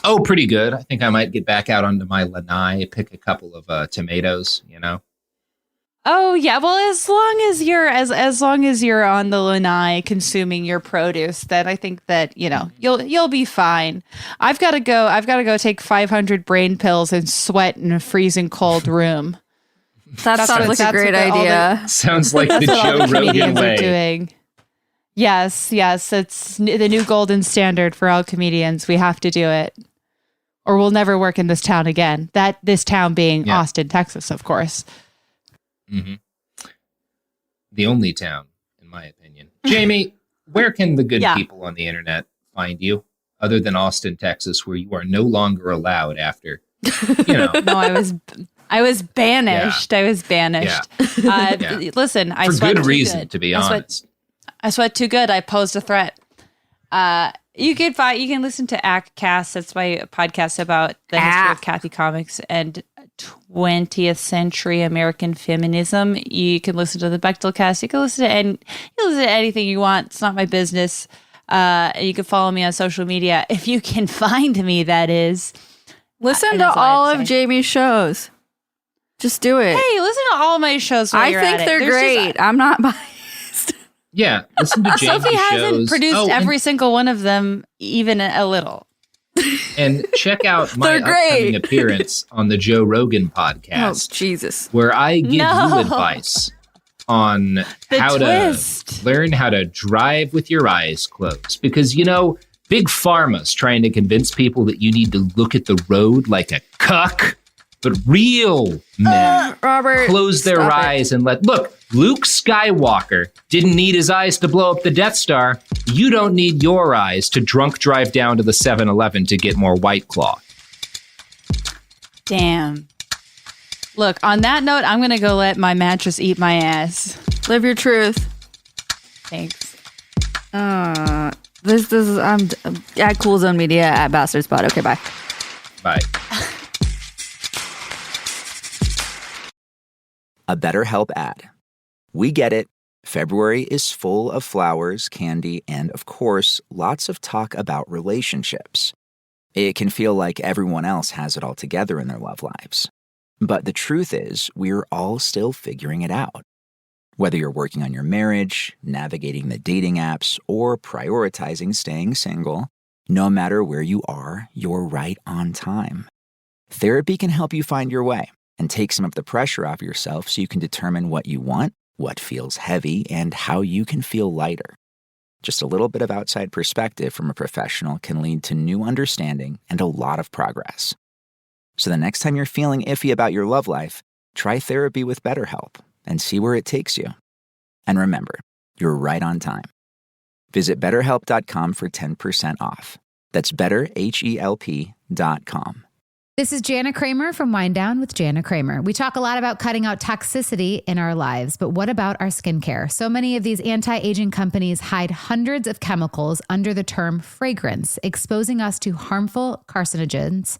G: Oh, pretty good. I think I might get back out onto my lanai, pick a couple of tomatoes, you know?
H: Oh, yeah. Well, as long as you're on the lanai consuming your produce, then I think that, you know, you'll be fine. I've got to go take 500 brain pills and sweat in a freezing cold room.
I: That sounds like a great idea.
G: Sounds like the Joe Rogan way.
H: Doing. Yes, it's the new golden standard for all comedians. We have to do it, or we'll never work in this town again. This town being Austin, Texas, of course.
G: Mm-hmm. The only town, in my opinion. Jamie, where can the good people on the internet find you, other than Austin, Texas, where you are no longer allowed after, you know?
H: No, I was banished. I was banished. Listen, I
G: for
H: sweat
G: good
H: too
G: reason,
H: good.
G: to be honest.
H: I sweat too good. I posed a threat. You can listen to ACTcast. That's my podcast about the history of Kathy Comics and 20th century American feminism. You can listen to the Bechtelcast. You can listen to anything you want. It's not my business. You can follow me on social media if you can find me. That is,
I: listen to all of Jamie's shows. Just do it.
H: Hey, listen to all my shows.
I: I think they're great. I'm not biased.
G: Yeah, listen to Jamie's shows.
H: Sophie hasn't produced every single one of them, even a little.
G: And check out my upcoming appearance on the Joe Rogan podcast.
I: Oh, Jesus.
G: Where I give you advice on how to learn how to drive with your eyes closed. Because, you know, Big Pharma's trying to convince people that you need to look at the road like a cuck. But real men
I: Robert,
G: close their eyes and look, Luke Skywalker didn't need his eyes to blow up the Death Star. You don't need your eyes to drunk drive down to the 7-Eleven to get more White Claw.
H: Damn. Look, on that note, I'm going to go let my mattress eat my ass.
I: Live your truth.
H: Thanks.
I: This is, at Cool Zone Media at Bastard Spot. Okay, bye.
G: Bye.
A: A BetterHelp ad. We get it. February is full of flowers, candy, and, of course, lots of talk about relationships. It can feel like everyone else has it all together in their love lives. But the truth is, we're all still figuring it out. Whether you're working on your marriage, navigating the dating apps, or prioritizing staying single, no matter where you are, you're right on time. Therapy can help you find your way and take some of the pressure off yourself so you can determine what you want, what feels heavy, and how you can feel lighter. Just a little bit of outside perspective from a professional can lead to new understanding and a lot of progress. So the next time you're feeling iffy about your love life, try therapy with BetterHelp and see where it takes you. And remember, you're right on time. Visit BetterHelp.com for 10% off. That's BetterHelp.com.
D: This is Jana Kramer from Wind Down with Jana Kramer. We talk a lot about cutting out toxicity in our lives, but what about our skincare? So many of these anti-aging companies hide hundreds of chemicals under the term fragrance, exposing us to harmful carcinogens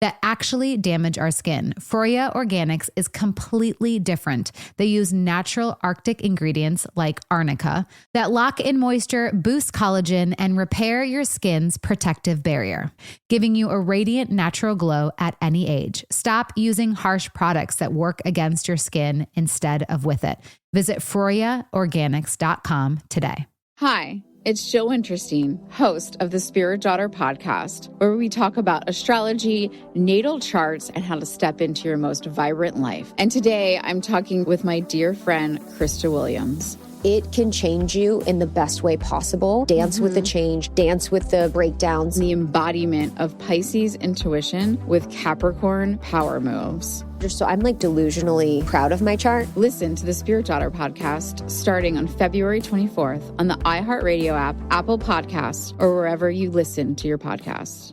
D: that actually damage our skin. Froya Organics is completely different. They use natural Arctic ingredients like arnica that lock in moisture, boost collagen, and repair your skin's protective barrier, giving you a radiant natural glow at any age. Stop using harsh products that work against your skin instead of with it. Visit FroyaOrganics.com today.
E: Hi. it's so interesting, host of the Spirit Daughter podcast, where we talk about astrology, natal charts, and how to step into your most vibrant life. And today I'm talking with my dear friend, Krista Williams.
F: It can change you in the best way possible. Dance with the change, dance with the breakdowns.
E: The embodiment of Pisces intuition with Capricorn power moves.
F: So I'm like delusionally proud of my chart.
E: Listen to the Spirit Daughter podcast starting on February 24th on the iHeartRadio app, Apple Podcasts, or wherever you listen to your podcasts.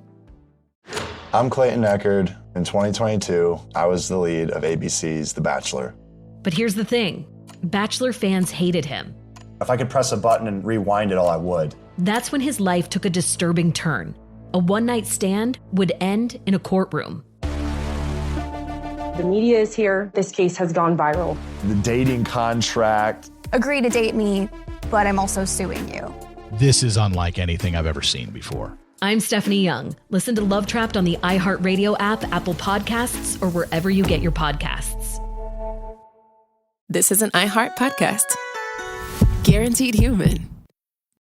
R: I'm Clayton Eckerd. In 2022, I was the lead of ABC's The Bachelor.
S: But here's the thing. Bachelor fans hated him.
B: If I could press a button and rewind it all, I would.
S: That's when his life took a disturbing turn. A one-night stand would end in a courtroom.
N: The media is here. This case has gone viral.
R: The dating contract.
T: Agree to date me, but I'm also suing you.
V: This is unlike anything I've ever seen before.
S: I'm Stephanie Young. Listen to Love Trapped on the iHeartRadio app, Apple Podcasts, or wherever you get your podcasts.
C: This is an iHeart podcast. Guaranteed Human.